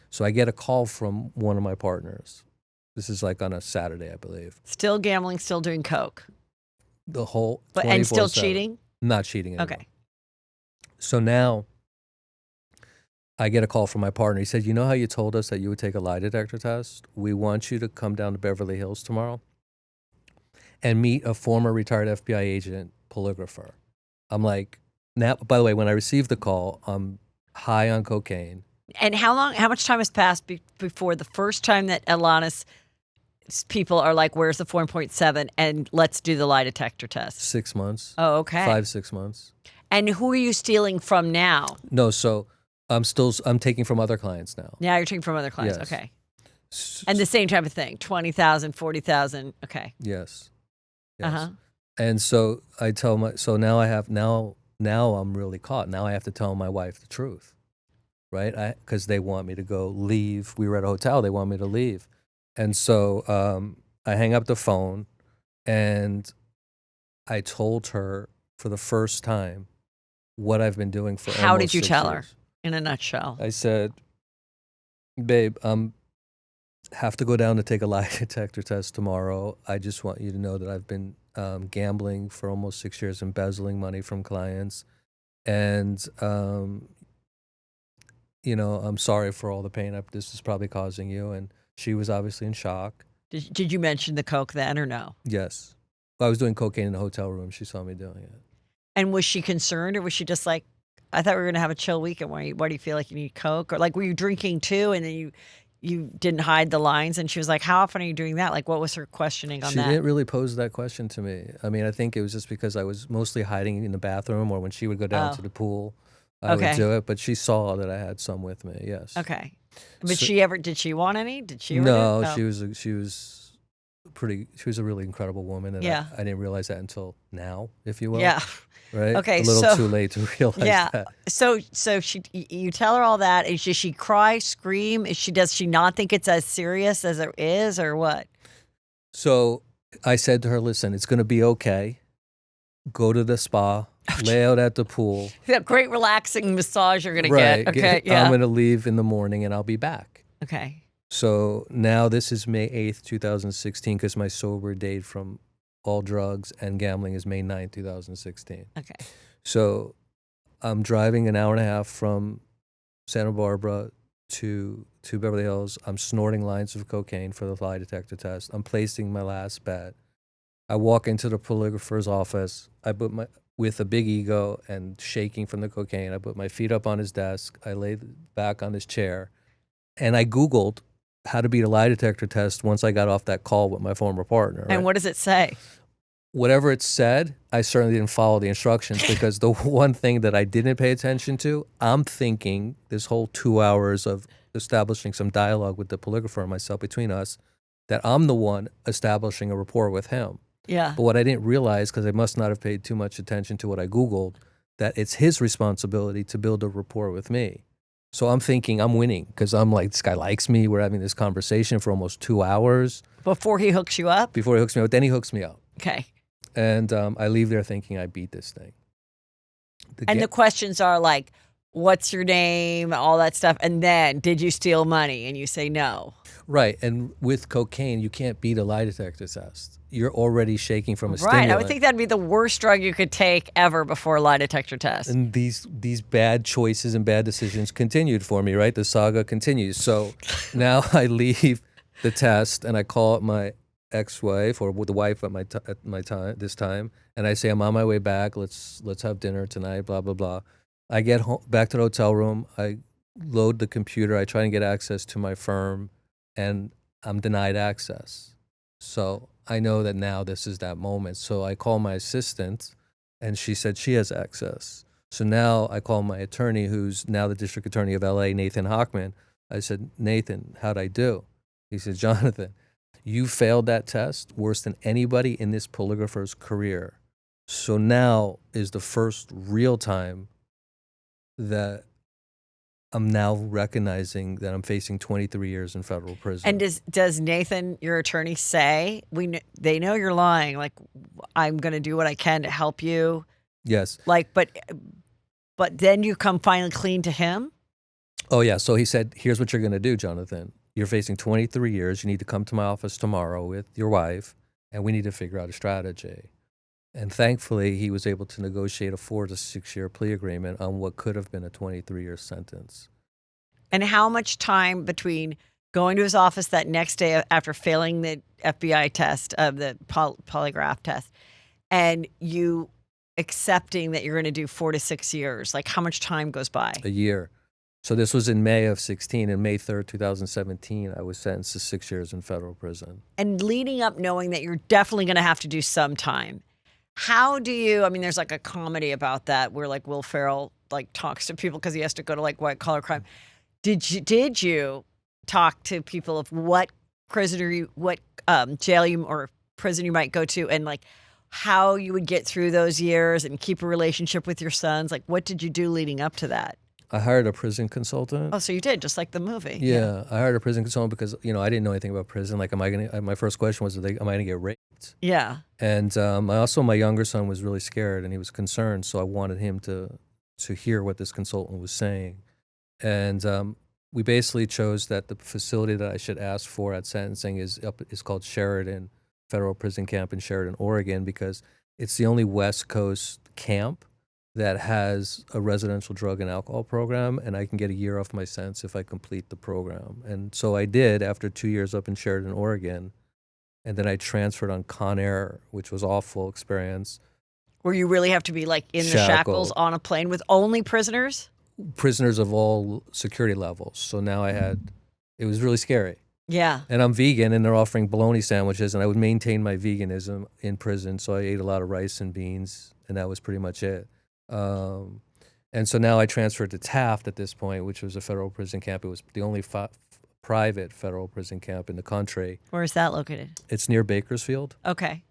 S3: So I get a call from one of my partners. This is on a Saturday, I believe. Still
S2: gambling, still doing coke.
S3: The whole
S2: and still cheating?
S3: Not cheating anymore.
S2: Okay.
S3: So now I get a call from my partner. He said, you know how you told us that you would take a lie detector test? We want you to come down to Beverly Hills tomorrow and meet a former retired FBI agent polygrapher. I'm like, now, by the way, when I received the call, I'm high on cocaine.
S2: And how much time has passed before the first time that Alanis people are like, where's the 4.7? And let's do the lie detector test.
S3: 6 months.
S2: Oh, okay.
S3: 5-6 months.
S2: And who are you stealing from now?
S3: No, so I'm taking from other clients now.
S2: Now you're taking from other clients.
S3: Yes.
S2: Okay. And the same type of thing, 20,000, 40,000. Okay.
S3: Yes.
S2: Uh-huh.
S3: And so I tell now I'm really caught. Now I have to tell my wife the truth, right? Because they want me to leave. We were at a hotel. They want me to leave. And so I hang up the phone and I told her for the first time what I've been doing for
S2: How
S3: almost
S2: did you
S3: 6
S2: tell her
S3: years.
S2: in a nutshell?
S3: I said, babe, have to go down to take a lie detector test tomorrow. I just want you to know that I've been gambling for almost 6 years, embezzling money from clients. And, I'm sorry for all the pain this is probably causing you. And she was obviously in shock.
S2: Did you mention the coke then or no?
S3: Yes. I was doing cocaine in the hotel room. She saw me doing it.
S2: And was she concerned, or was she just like, I thought we were going to have a chill weekend? Why do you feel like you need coke? Or like, were you drinking too and then you didn't hide the lines? And she was like, how often are you doing that? Like, what was her questioning on that?
S3: She didn't really pose that question to me. I mean, I think it was just because I was mostly hiding in the bathroom, or when she would go down to the pool, I would do it. But she saw that I had some with me, yes.
S2: Okay. But
S3: So-
S2: did she want any? Did she ever
S3: No,
S2: do it? Oh.
S3: she was a really incredible woman, and
S2: Yeah.
S3: I didn't realize that until now, if you will.
S2: Yeah.
S3: Right.
S2: Okay,
S3: A little
S2: so-
S3: too late to realize
S2: Yeah.
S3: that.
S2: So you tell her all that. Does she cry, scream? Does she not think it's as serious as it is, or what?
S3: So I said to her, "Listen, it's going to be okay. Go to the spa, lay out at the pool.
S2: That great relaxing massage you're gonna
S3: Right.
S2: get. Okay. Yeah.
S3: I'm going to leave in the morning, and I'll be back."
S2: Okay.
S3: So now this is May 8th, 2016, because my sober date from all drugs and gambling is May 9th, 2016.
S2: Okay.
S3: So I'm driving an hour and a half from Santa Barbara to Beverly Hills. I'm snorting lines of cocaine for the lie detector test. I'm placing my last bet. I walk into the polygrapher's office. With a big ego and shaking from the cocaine, I put my feet up on his desk. I lay back on his chair, and I Googled how to beat a lie detector test once I got off that call with my former partner.
S2: And
S3: right?
S2: what does it say?
S3: Whatever it said, I certainly didn't follow the instructions, because the one thing that I didn't pay attention to, I'm thinking this whole 2 hours of establishing some dialogue with the polygrapher and myself between us, that I'm the one establishing a rapport with him.
S2: Yeah.
S3: But what I didn't realize, because I must not have paid too much attention to what I Googled, that it's his responsibility to build a rapport with me. So I'm thinking I'm winning, because I'm like, this guy likes me. We're having this conversation for almost 2 hours.
S2: Before he hooks you up?
S3: Before he hooks me up. Then he hooks me up.
S2: Okay.
S3: And I leave there thinking I beat this thing.
S2: The questions are like, what's your name? All that stuff. And then, did you steal money? And you say no.
S3: Right. And with cocaine, you can't beat a lie detector test. You're already shaking from a
S2: Right.
S3: stimulant.
S2: I would think that'd be the worst drug you could take ever before a lie detector test.
S3: And these bad choices and bad decisions continued for me, right? The saga continues. So now I leave the test and I call up my ex-wife, or the wife at my time this time, and I say, I'm on my way back. Let's have dinner tonight. Blah blah blah. I get home, back to the hotel room. I load the computer. I try and get access to my firm, and I'm denied access. So I know that now this is that moment. So I call my assistant, and she said she has access. So now I call my attorney, who's now the district attorney of LA, Nathan Hochman. I said, Nathan, how'd I do? He said, Jonathan, you failed that test worse than anybody in this polygrapher's career. So now is the first real time that I'm now recognizing that I'm facing 23 years in federal prison.
S2: And does Nathan, your attorney, say, they know you're lying, like, I'm going to do what I can to help you?
S3: Yes.
S2: Like, but then you come finally clean to him?
S3: Oh, yeah. So he said, here's what you're going to do, Jonathan. You're facing 23 years. You need to come to my office tomorrow with your wife, and we need to figure out a strategy. And thankfully, he was able to negotiate a 4 to 6 year plea agreement on what could have been a 23-year sentence.
S2: And how much time between going to his office that next day after failing the FBI test, the polygraph test, and you accepting that you're going to do 4 to 6 years? Like, how much time goes by?
S3: A year. So this was in May of 16. And May 3rd, 2017, I was sentenced to 6 years in federal prison.
S2: And leading up, knowing that you're definitely going to have to do some time, how do you, I mean, there's like a comedy about that where like Will Ferrell like talks to people because he has to go to like white collar crime. Did you talk to people of what jail you or prison you might go to, and like how you would get through those years and keep a relationship with your sons? Like, what did you do leading up to that?
S3: I hired a prison consultant.
S2: Oh, so you did, just like the movie.
S3: Yeah, I hired a prison consultant because, I didn't know anything about prison. Like, my first question was, am I going to get raped?
S2: Yeah.
S3: And my younger son was really scared and he was concerned. So I wanted him to hear what this consultant was saying. And we basically chose that the facility that I should ask for at sentencing is called Sheridan Federal Prison Camp in Sheridan, Oregon, because it's the only West Coast camp that has a residential drug and alcohol program, and I can get a year off my sentence if I complete the program. And so I did after 2 years up in Sheridan, Oregon, and then I transferred on Conair, which was awful experience.
S2: Where you really have to be like in the shackles on a plane with only prisoners?
S3: Prisoners of all security levels. So now it was really scary.
S2: Yeah.
S3: And I'm vegan, and they're offering bologna sandwiches, and I would maintain my veganism in prison, so I ate a lot of rice and beans, and that was pretty much it. And so now I transferred to Taft at this point, which was a federal prison camp. It was the only private federal prison camp in the country.
S2: Where is that located?
S3: It's near Bakersfield.
S2: Okay.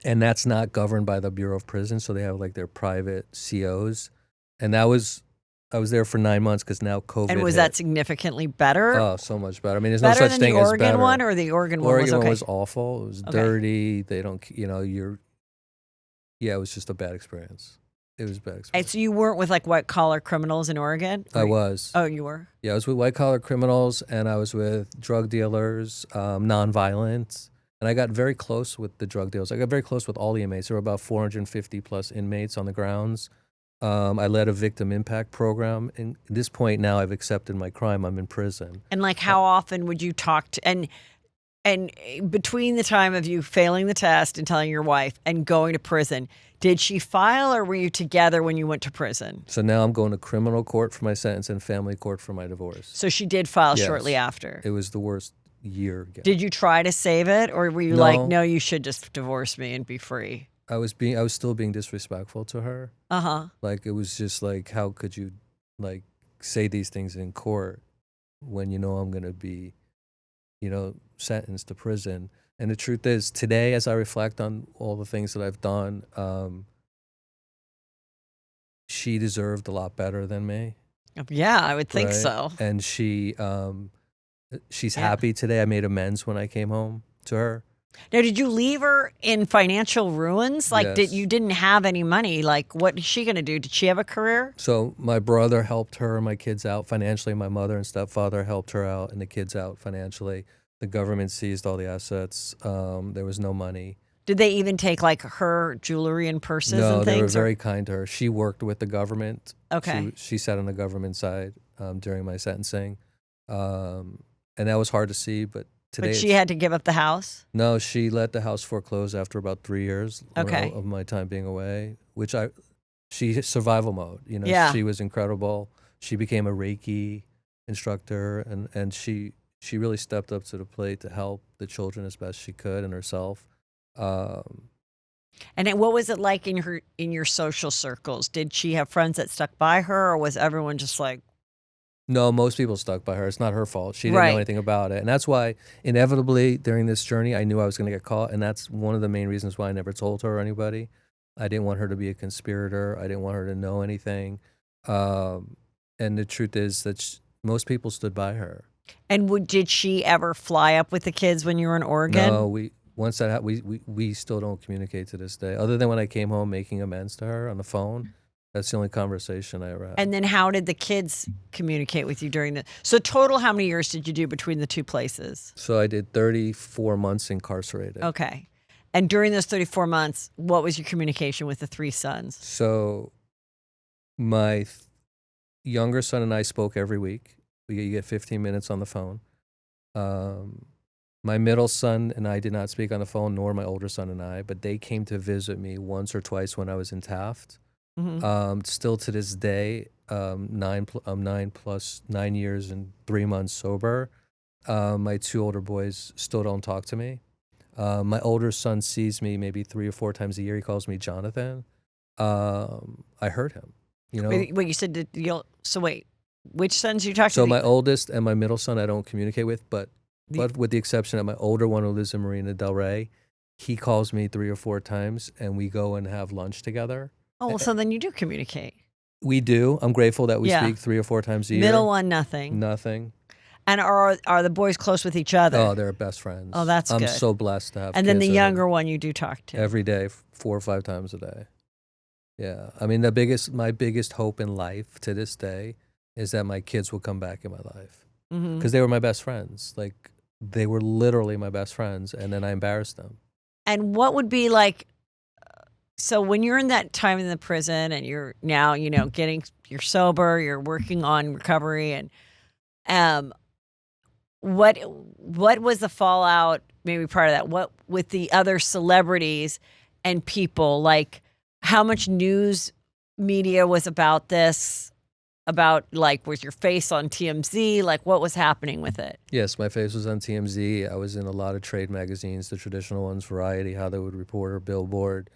S3: And that's not governed by the Bureau of Prisons, so they have like their private COs. And I was there for 9 months because now COVID
S2: And was
S3: hit.
S2: That significantly better?
S3: Oh, so much better. I mean, there's
S2: better
S3: no such
S2: than
S3: thing
S2: the
S3: as
S2: Oregon
S3: better.
S2: one, or the Oregon one
S3: Oregon
S2: was okay?
S3: one was awful. It was dirty. They don't, it was just a bad experience. It was a bad experience.
S2: And so you weren't with like white collar criminals in Oregon?
S3: I was.
S2: Oh, you were?
S3: Yeah, I was with white collar criminals, and I was with drug dealers, nonviolent. And I got very close with the drug dealers. I got very close with all the inmates. There were about 450 plus inmates on the grounds. I led a victim impact program. And at this point now, I've accepted my crime. I'm in prison.
S2: And like, how often would you talk to, and between the time of you failing the test and telling your wife and going to prison, did she file, or were you together when you went to prison?
S3: So now I'm going to criminal court for my sentence and family court for my divorce.
S2: So she did file
S3: Yes.
S2: shortly after.
S3: It was the worst year.
S2: Did you try to save it, or were you like, no, you should just divorce me and be free?
S3: I was still being disrespectful to her.
S2: Uh-huh.
S3: Like, it was just like, how could you like say these things in court when I'm going to be, sentenced to prison? And the truth is, today, as I reflect on all the things that I've done, she deserved a lot better than me.
S2: Yeah, I would think
S3: right?
S2: so.
S3: And she's happy today. I made amends when I came home to her.
S2: Now, did you leave her in financial ruins? Like,
S3: Yes.
S2: you didn't have any money. Like, what is she going to do? Did she have a career?
S3: So my brother helped her and my kids out financially. My mother and stepfather helped her out and the kids out financially. The government seized all the assets. There was no money.
S2: Did they even take like her jewelry and purses
S3: No,
S2: and things?
S3: they were very kind to her. She worked with the government.
S2: Okay.
S3: She sat on the government side during my sentencing. And that was hard to see, but today.
S2: But she had to give up the house?
S3: No, she let the house foreclose after about 3 years
S2: Okay.
S3: of my time being away, she hit survival mode.
S2: Yeah.
S3: She was incredible. She became a Reiki instructor, and she really stepped up to the plate to help the children as best she could and herself.
S2: And what was it like in your social circles? Did she have friends that stuck by her, or was everyone just like?
S3: No, most people stuck by her. It's not her fault. She didn't
S2: Right.
S3: know anything about it. And that's why, inevitably, during this journey, I knew I was going to get caught. And that's one of the main reasons why I never told her or anybody. I didn't want her to be a conspirator. I didn't want her to know anything. And the truth is that most people stood by her.
S2: And did she ever fly up with the kids when you were in Oregon?
S3: No, once that we still don't communicate to this day. Other than when I came home making amends to her on the phone. That's the only conversation I ever had.
S2: And then how did the kids communicate with you during so total, how many years did you do between the two places?
S3: So I did 34 months incarcerated.
S2: Okay. And during those 34 months, what was your communication with the three sons?
S3: So my younger son and I spoke every week. You get 15 minutes on the phone. My middle son and I did not speak on the phone, nor my older son and I, but they came to visit me once or twice when I was in Taft.
S2: Mm-hmm.
S3: Still to this day, I'm 9 years and 3 months sober. My 2 older boys still don't talk to me. My older son sees me maybe 3 or 4 times a year. He calls me Jonathan. I hurt him, you know.
S2: Wait, you said that so wait, which sons you talked to?
S3: So my oldest and my middle son I don't communicate with, but with the exception of my older one who lives in Marina Del Rey, he calls me 3 or 4 times and we go and have lunch together.
S2: Oh, well, so then you do communicate.
S3: We do. I'm grateful that we speak 3 or 4 times a year.
S2: Middle one, nothing.
S3: Nothing.
S2: And are the boys close with each other?
S3: Oh, they're best friends.
S2: Oh, that's
S3: I'm
S2: good.
S3: so blessed to have
S2: And then the
S3: kids
S2: younger one you do talk to.
S3: every day, 4 or 5 times a day. Yeah. I mean, my biggest hope in life to this day is that my kids will come back in my life. Because they were my best friends. Like, they were literally my best friends, and then I embarrassed them.
S2: And what would be like, so when you're in that time in the prison and you're now, you're sober, you're working on recovery, and what was the fallout maybe part of that? What with the other celebrities and people, like how much news media was about this? About like, was your face on TMZ? Like, what was happening with it?
S3: Yes, my face was on TMZ. I was in a lot of trade magazines, the traditional ones, Variety, Hollywood Reporter, Billboard,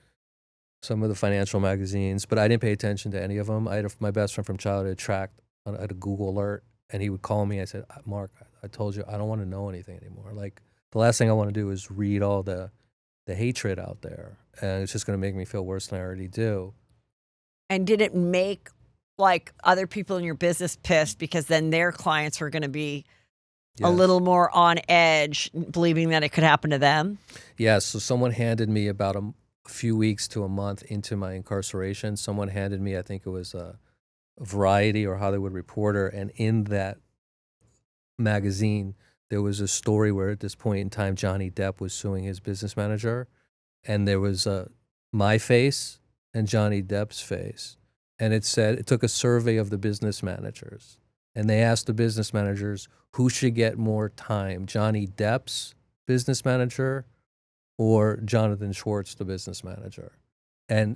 S3: some of the financial magazines, but I didn't pay attention to any of them. I had my best friend from childhood tracked at a Google alert, and he would call me. I said, Mark, I told you, I don't want to know anything anymore. Like, the last thing I want to do is read all the hatred out there, and it's just going to make me feel worse than I already do.
S2: And did it make like other people in your business pissed because then their clients were going to be a little more on edge, believing that it could happen to them?
S3: Yes. So someone handed me about a few weeks to a month into my incarceration. Someone handed me, I think it was a Variety or Hollywood Reporter, and in that magazine, there was a story where at this point in time, Johnny Depp was suing his business manager, and there was my face and Johnny Depp's face. And it said, it took a survey of the business managers, and they asked the business managers who should get more time, Johnny Depp's business manager or Jonathan Schwartz, the business manager. And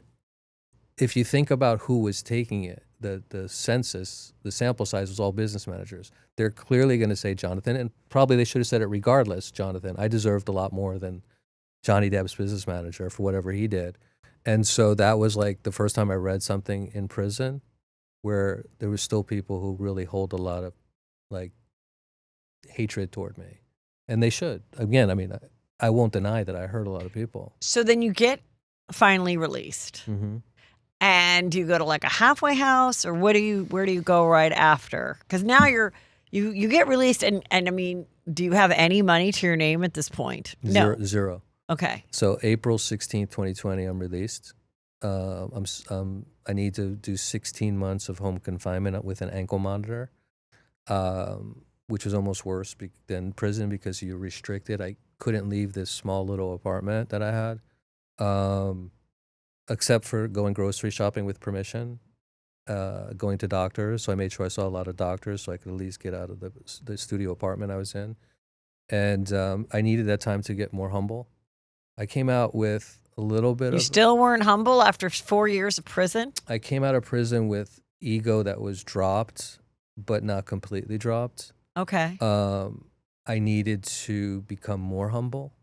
S3: if you think about who was taking it, the census, the sample size was all business managers. They're clearly going to say Jonathan, and probably they should have said it regardless, Jonathan. I deserved a lot more than Johnny Depp's business manager for whatever he did. And so that was like the first time I read something in prison where there was still people who really hold a lot of like hatred toward me. And they should. Again, I mean, I won't deny that I hurt a lot of people.
S2: So then you get finally released.
S3: Mm-hmm.
S2: And do you go to like a halfway house, or where do you go right after? Because now you get released, and I mean, do you have any money to your name at this point?
S3: Zero.
S2: Okay.
S3: So April 16th, 2020, I'm released. I need to do 16 months of home confinement with an ankle monitor, which was almost worse than prison because you're restricted. I couldn't leave this small little apartment that I had, except for going grocery shopping with permission, going to doctors. So I made sure I saw a lot of doctors so I could at least get out of the studio apartment I was in. And I needed that time to get more humble. I came out with a little bit
S2: You still weren't humble after 4 years of prison?
S3: I came out of prison with ego that was dropped, but not completely dropped.
S2: Okay.
S3: I needed to become more humble.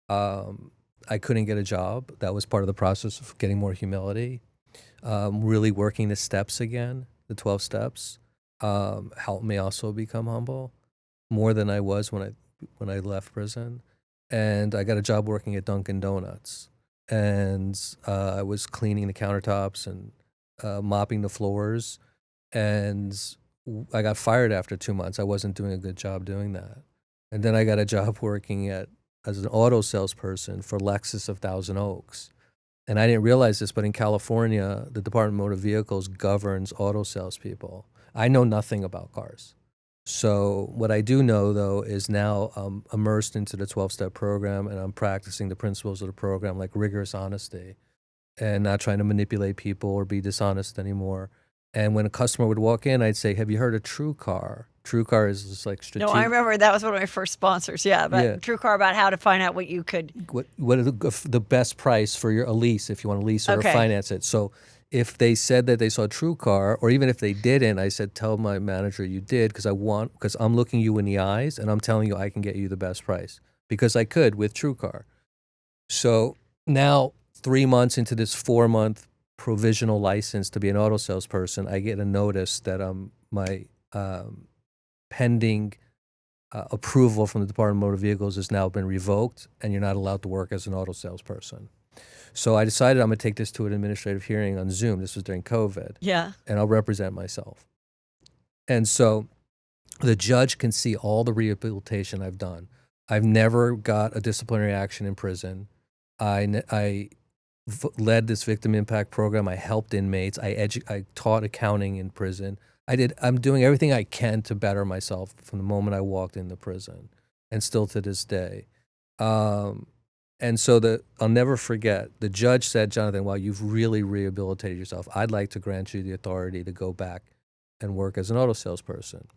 S3: I couldn't get a job. That was part of the process of getting more humility. Really working the steps again, the 12 steps, helped me also become humble more than I was when I left prison. And I got a job working at Dunkin' Donuts. And I was cleaning the countertops and mopping the floors. And I got fired after 2 months. I wasn't doing a good job doing that. And then I got a job working as an auto salesperson for Lexus of Thousand Oaks. And I didn't realize this, but in California, the Department of Motor Vehicles governs auto salespeople. I know nothing about cars. So what I do know, though, is now I'm immersed into the 12-step program, and I'm practicing the principles of the program, like rigorous honesty and not trying to manipulate people or be dishonest anymore. And when a customer would walk in, I'd say, have you heard of TrueCar? TrueCar is just like strategic.
S2: No, I remember that was one of my first sponsors. Yeah, but TrueCar, about how to find out what you could.
S3: What is the best price for a lease if you want to lease or finance it. So if they said that they saw TrueCar, or even if they didn't, I said, tell my manager you did, because I'm looking you in the eyes and I'm telling you I can get you the best price, because I could with TrueCar. So now 3 months into this 4-month provisional license to be an auto salesperson, I get a notice that my pending approval from the Department of Motor Vehicles has now been revoked, and you're not allowed to work as an auto salesperson. So I decided I'm going to take this to an administrative hearing on Zoom. This was during COVID.
S2: Yeah.
S3: And I'll represent myself. And so the judge can see all the rehabilitation I've done. I've never got a disciplinary action in prison. I led this victim impact program. I helped inmates. I taught accounting in prison. I'm doing everything I can to better myself from the moment I walked into prison, and still to this day. And so I'll never forget, the judge said, Jonathan, while you've really rehabilitated yourself, I'd like to grant you the authority to go back and work as an auto salesperson.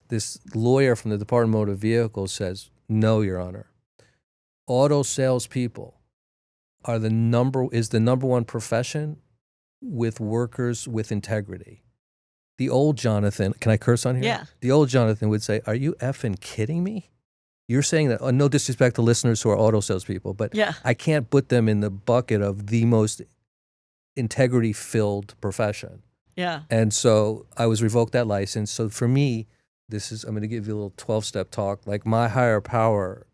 S3: This lawyer from the Department of Motor Vehicles says, no, Your Honor. Auto salespeople is the number one profession with workers with integrity. The old Jonathan, can I curse on here?
S2: Yeah.
S3: The old Jonathan would say, are you effing kidding me? You're saying that, no disrespect to listeners who are auto salespeople, but
S2: Yeah.
S3: I can't put them in the bucket of the most integrity-filled profession.
S2: Yeah.
S3: And so I was revoked that license. So for me, I'm going to give you a little 12-step talk. Like, my higher power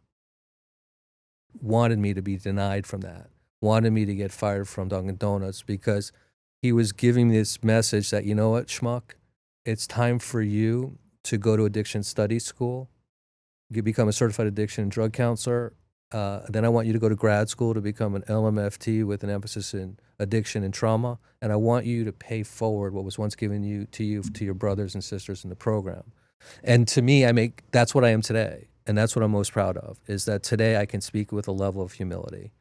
S3: wanted me to be denied from that, wanted me to get fired from Dunkin' Donuts, because he was giving me this message that, you know what, schmuck, it's time for you to go to addiction studies school. You become a certified addiction and drug counselor. Then I want you to go to grad school to become an LMFT with an emphasis in addiction and trauma. And I want you to pay forward what was once given to your brothers and sisters in the program. And to me, that's what I am today. And that's what I'm most proud of, is that today I can speak with a level of humility.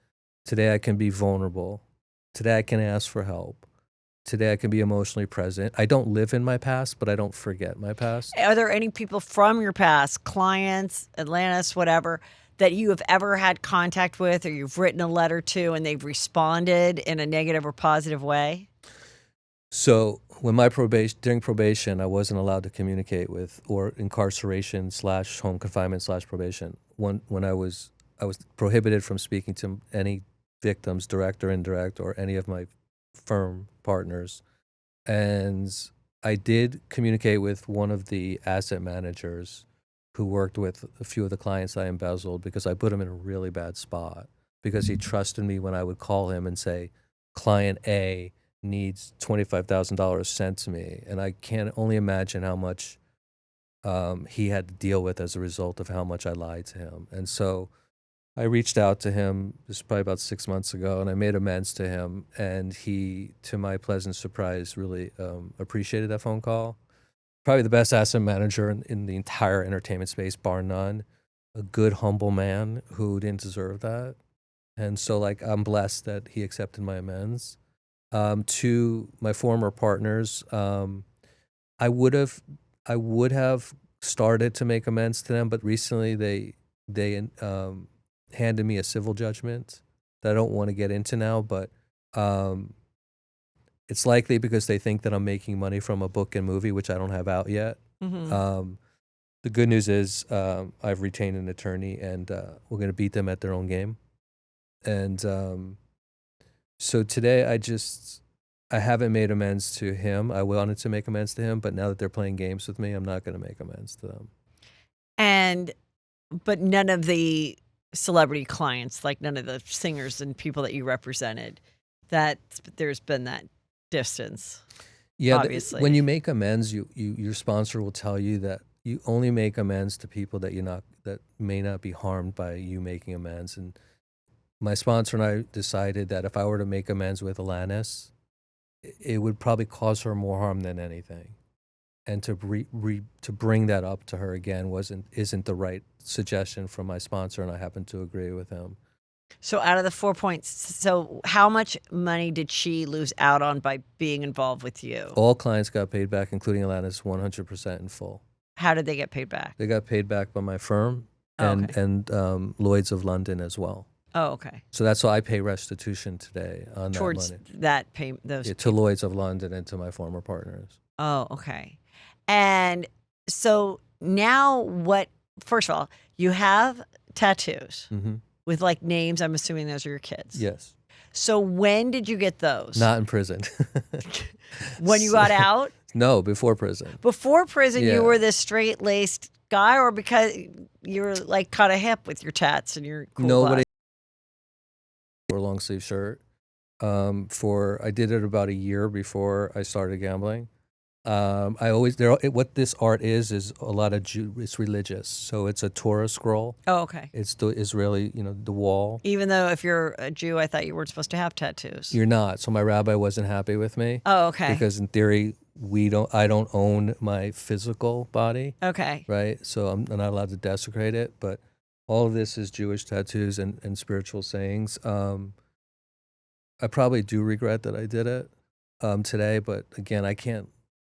S3: Today I can be vulnerable. Today I can ask for help. Today I can be emotionally present. I don't live in my past, but I don't forget my past.
S2: Are there any people from your past, clients, Atlantis, whatever, that you have ever had contact with, or you've written a letter to and they've responded in a negative or positive way?
S3: So when during probation, I wasn't allowed to communicate with, or incarceration / home confinement / probation. When I was prohibited from speaking to any victims, direct or indirect, or any of my firm partners. And I did communicate with one of the asset managers who worked with a few of the clients I embezzled, because I put him in a really bad spot, because he trusted me when I would call him and say, client A needs $25,000 sent to me. And I can only imagine how much he had to deal with as a result of how much I lied to him. And so I reached out to him, this is probably about 6 months ago, and I made amends to him. And he, to my pleasant surprise, really appreciated that phone call. Probably the best asset manager in the entire entertainment space, bar none. A good, humble man who didn't deserve that. And so, I'm blessed that he accepted my amends. To my former partners, I would have started to make amends to them, but recently they handed me a civil judgment that I don't want to get into now, but it's likely because they think that I'm making money from a book and movie, which I don't have out yet.
S2: Mm-hmm.
S3: The good news is I've retained an attorney, and we're going to beat them at their own game. And so today I haven't made amends to him. I wanted to make amends to him, but now that they're playing games with me, I'm not going to make amends to them.
S2: But none of the celebrity clients, like none of the singers and people that you represented, that there's been that distance.
S3: Yeah,
S2: obviously.
S3: When you make amends, your sponsor will tell you that you only make amends to people that may not be harmed by you making amends. And my sponsor and I decided that if I were to make amends with Alanis, it would probably cause her more harm than anything. And to bring that up to her again isn't the right suggestion from my sponsor, and I happen to agree with him.
S2: So out of the 4 points, so how much money did she lose out on by being involved with you?
S3: All clients got paid back, including Alanis, 100% in full.
S2: How did they get paid back?
S3: They got paid back by my firm and Lloyd's of London as well.
S2: Oh, okay.
S3: So that's why I pay restitution today on
S2: Towards
S3: that money.
S2: that pay those.
S3: Yeah, to Lloyd's of London and to my former partners.
S2: Oh, okay. And so now what, first of all, you have tattoos with like names. I'm assuming those are your kids.
S3: Yes.
S2: So when did you get those?
S3: Not in prison.
S2: When you got out?
S3: No, before prison.
S2: Before prison,
S3: Yeah.
S2: you were this straight-laced guy, or because you were like kind of hip with your tats and your cool
S3: Nobody
S2: glasses?
S3: wore a long sleeve shirt. I did it about a year before I started gambling. What this art is a lot of it's religious. So it's a Torah scroll.
S2: Oh, okay.
S3: It's the Israeli, the wall.
S2: Even though if you're a Jew, I thought you weren't supposed to have tattoos.
S3: You're not. So my rabbi wasn't happy with me.
S2: Oh, okay.
S3: Because in theory, I don't own my physical body.
S2: Okay.
S3: Right. So I'm not allowed to desecrate it. But all of this is Jewish tattoos and spiritual sayings. I probably do regret that I did it today. But again, I can't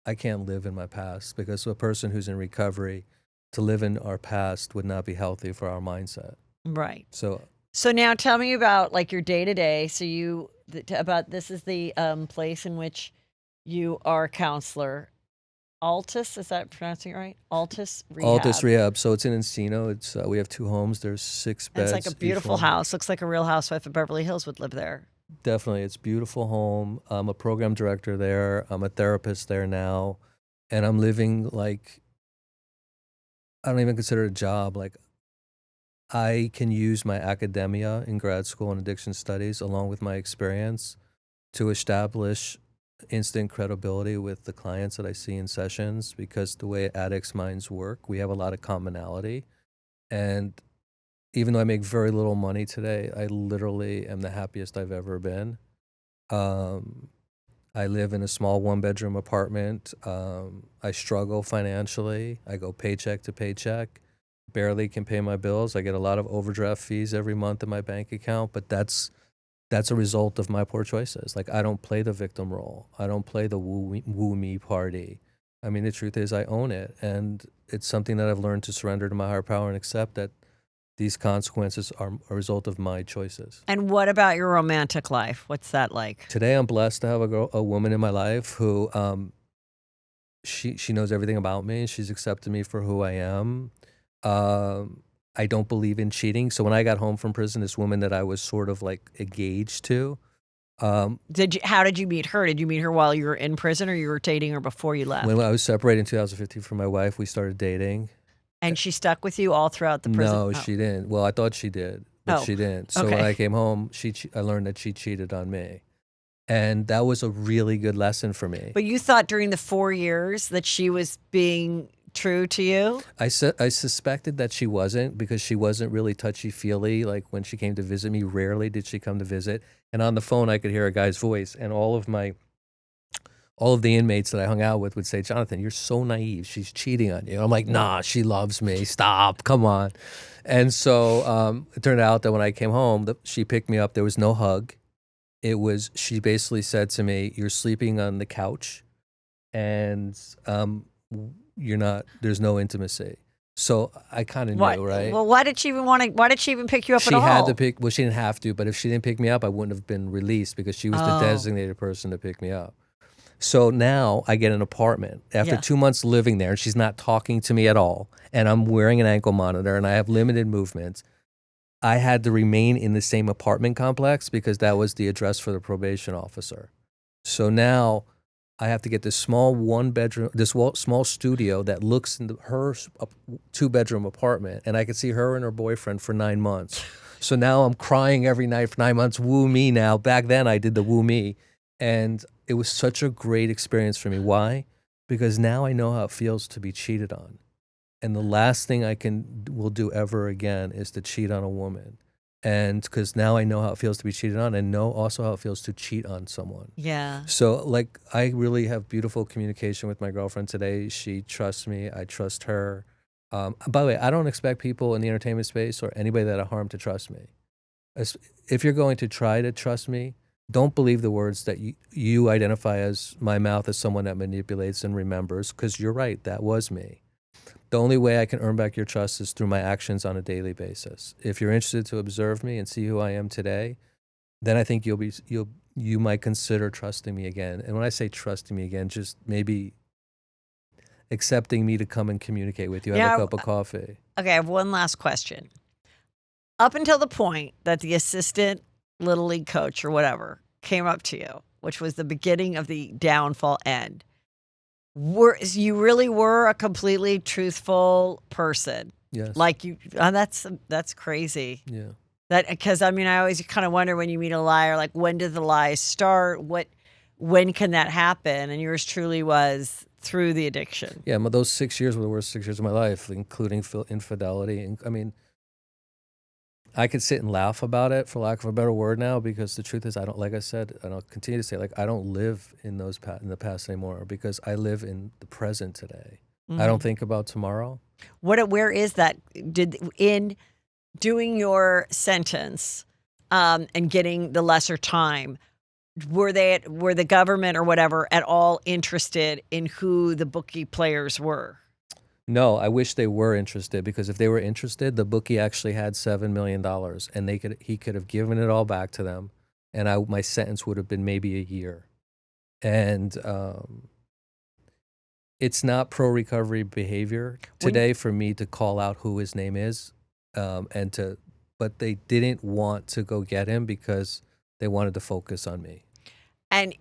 S3: live in my past, because a person who's in recovery, to live in our past would not be healthy for our mindset.
S2: Right.
S3: So
S2: now tell me about like your day to day. So this is the place in which you are a counselor. Altus, is that pronouncing it right? Altus Rehab.
S3: Altus Rehab. So it's in Encino. We have 2 homes. There's 6 beds.
S2: It's like a beautiful house. Looks like a Real Housewife of Beverly Hills would live there.
S3: Definitely. It's a beautiful home. I'm a program director there. I'm a therapist there now. And I'm living like, I don't even consider it a job. Like, I can use my academia in grad school and addiction studies along with my experience to establish instant credibility with the clients that I see in sessions, because the way addicts' minds work, we have a lot of commonality. And even though I make very little money today, I literally am the happiest I've ever been. I live in a small 1-bedroom apartment. I struggle financially. I go paycheck to paycheck, barely can pay my bills. I get a lot of overdraft fees every month in my bank account, but that's a result of my poor choices. Like, I don't play the victim role. I don't play the woo me party. I mean, the truth is I own it. And it's something that I've learned to surrender to my higher power and accept that these consequences are a result of my choices.
S2: And what about your romantic life? What's that like?
S3: Today, I'm blessed to have a woman in my life who, she knows everything about me. She's accepted me for who I am. I don't believe in cheating. So when I got home from prison, this woman that I was sort of like engaged to.
S2: How did you meet her? Did you meet her while you were in prison, or you were dating her before you left?
S3: When I was separated in 2015 from my wife, we started dating.
S2: And she stuck with you all throughout the prison?
S3: No, she didn't. Well, I thought she did, but she didn't. So when I came home, I learned that she cheated on me. And that was a really good lesson for me.
S2: But you thought during the 4 years that she was being true to you?
S3: I suspected that she wasn't, because she wasn't really touchy-feely. Like, when she came to visit me, rarely did she come to visit. And on the phone, I could hear a guy's voice. And all of the inmates that I hung out with would say, "Jonathan, you're so naive. She's cheating on you." I'm like, "Nah, she loves me. Stop. Come on." And so it turned out that when I came home, she picked me up. There was no hug. She basically said to me, "You're sleeping on the couch, and there's no intimacy." So I kind of knew, right?
S2: Well, why did she even pick you up at all?
S3: She had to pick, well, she didn't have to, but if she didn't pick me up, I wouldn't have been released, because she was the designated person to pick me up. So now I get an apartment after 2 months living there, and she's not talking to me at all, and I'm wearing an ankle monitor, and I have limited movement. I had to remain in the same apartment complex because that was the address for the probation officer. So now I have to get this small 1-bedroom, this small studio that looks into her 2-bedroom apartment, and I could see her and her boyfriend for 9 months. So now I'm crying every night for 9 months, woo me now. Back then I did the woo me. And it was such a great experience for me. Why? Because now I know how it feels to be cheated on. And the last thing will do ever again is to cheat on a woman. And because now I know how it feels to be cheated on, and know also how it feels to cheat on someone.
S2: Yeah.
S3: So like, I really have beautiful communication with my girlfriend today. She trusts me. I trust her. By the way, I don't expect people in the entertainment space or anybody that I harm to trust me. If you're going to try to trust me, don't believe the words that you identify as my mouth as someone that manipulates and remembers, because you're right, that was me. The only way I can earn back your trust is through my actions on a daily basis. If you're interested to observe me and see who I am today, then I think you might consider trusting me again. And when I say trusting me again, just maybe accepting me to come and communicate with you, have a cup of coffee.
S2: Okay, I have one last question. Up until the point that the assistant little league coach or whatever came up to you, which was the beginning of the downfall end, you really were a completely truthful person.
S3: Yes.
S2: Like that's crazy.
S3: Yeah.
S2: Because I always kind of wonder when you meet a liar, like when do the lies start? When can that happen? And yours truly was through the addiction.
S3: Yeah, but those 6 years were the worst 6 years of my life, including infidelity. And I could sit and laugh about it, for lack of a better word now, because the truth is, like I said, and I'll continue to say, like, I don't live in the past anymore, because I live in the present today. I don't think about tomorrow.
S2: Where is that? In doing your sentence and getting the lesser time, were the government or whatever at all interested in who the bookie players were?
S3: No, I wish they were interested, because if they were interested, the bookie actually had $7 million, and he could have given it all back to them, and my sentence would have been maybe a year. And it's not pro-recovery behavior today for me to call out who his name is, but they didn't want to go get him because they wanted to focus on me. And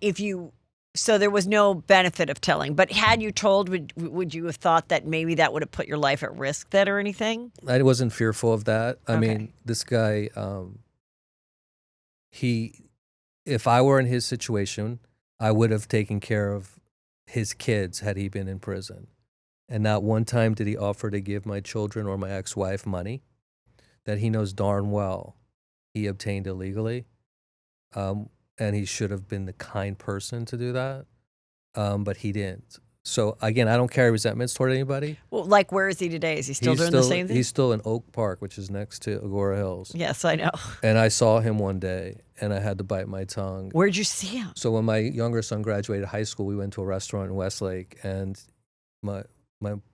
S2: so there was no benefit of telling, but had you told, would you have thought that maybe that would have put your life at risk then or anything?
S3: I wasn't fearful of that. I mean, this guy, if I were in his situation, I would have taken care of his kids had he been in prison. And not one time did he offer to give my children or my ex-wife money that he knows darn well he obtained illegally. And he should have been the kind person to do that, but he didn't. So again, I don't carry resentments toward anybody.
S2: Well, like, where is he today? Is he still doing the same thing?
S3: He's still in Oak Park, which is next to Agora Hills.
S2: Yes, I know.
S3: And I saw him one day, and I had to bite my tongue.
S2: Where'd you see him?
S3: So when my younger son graduated high school, we went to a restaurant in Westlake, and my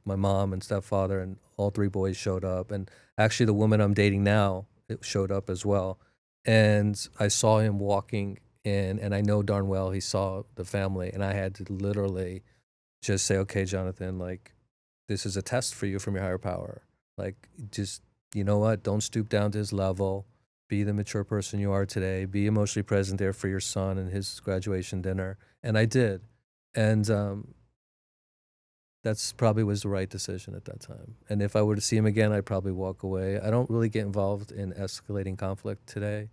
S3: mom and stepfather and all three boys showed up, and actually the woman I'm dating now showed up as well. And I saw him walking in, and I know darn well he saw the family, and I had to literally just say, okay, Jonathan, like, this is a test for you from your higher power. Like, just, you know what? Don't stoop down to his level. Be the mature person you are today. Be emotionally present there for your son and his graduation dinner. And I did. And that's probably was the right decision at that time. And if I were to see him again, I'd probably walk away. I don't really get involved in escalating conflict today.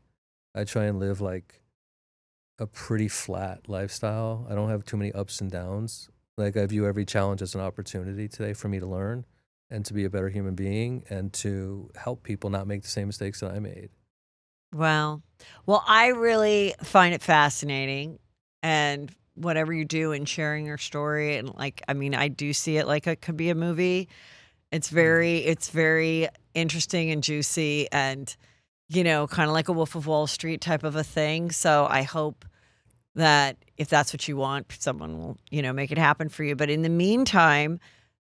S3: I try and live like a pretty flat lifestyle. I don't have too many ups and downs. Like, I view every challenge as an opportunity today for me to learn and to be a better human being and to help people not make the same mistakes that I made.
S2: Well, I really find it fascinating, and whatever you do in sharing your story, and like, I do see it like it could be a movie. It's very interesting and juicy, and kind of like a Wolf of Wall Street type of a thing. So I hope that if that's what you want, someone will, make it happen for you. But in the meantime,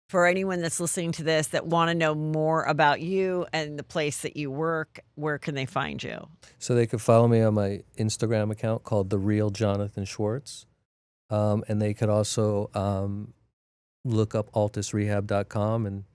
S2: for anyone that's listening to this that want to know more about you and the place that you work, where can they find you?
S3: So they could follow me on my Instagram account called The Real Jonathan Schwartz. And they could also look up altusrehab.com. And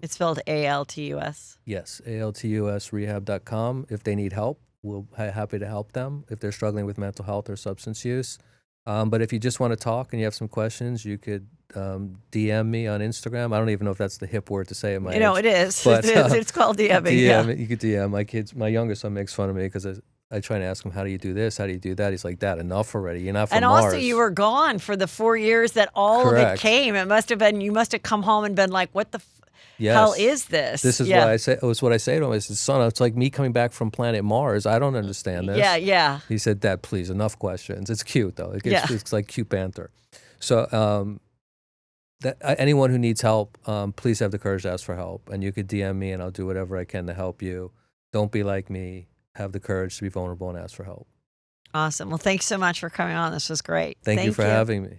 S2: it's spelled ALTUS?
S3: Yes, ALTUSrehab.com. If they need help, we'll be happy to help them if they're struggling with mental health or substance use. But if you just want to talk and you have some questions, you could DM me on Instagram. I don't even know if that's the hip word to say at my age.
S2: It is.
S3: But,
S2: it's called DMing.
S3: You could DM. My kids. My youngest son makes fun of me because I try to ask him, how do you do this? How do you do that? He's like, Dad, enough already. You're not from Mars.
S2: And also, you were gone for the 4 years that all
S3: Correct.
S2: of it came. It must have been, you must have come home and been like, what the
S3: Yes.
S2: hell is this?
S3: This is why I say, it was what I say to him. I said, son, it's like me coming back from planet Mars. I don't understand this.
S2: Yeah.
S3: He said, Dad, please, enough questions. It's cute, though. It's like cute banter. So anyone who needs help, please have the courage to ask for help. And you could DM me, and I'll do whatever I can to help you. Don't be like me. Have the courage to be vulnerable and ask for help.
S2: Awesome. Well, thanks so much for coming on. This was great.
S3: Thank you for having me.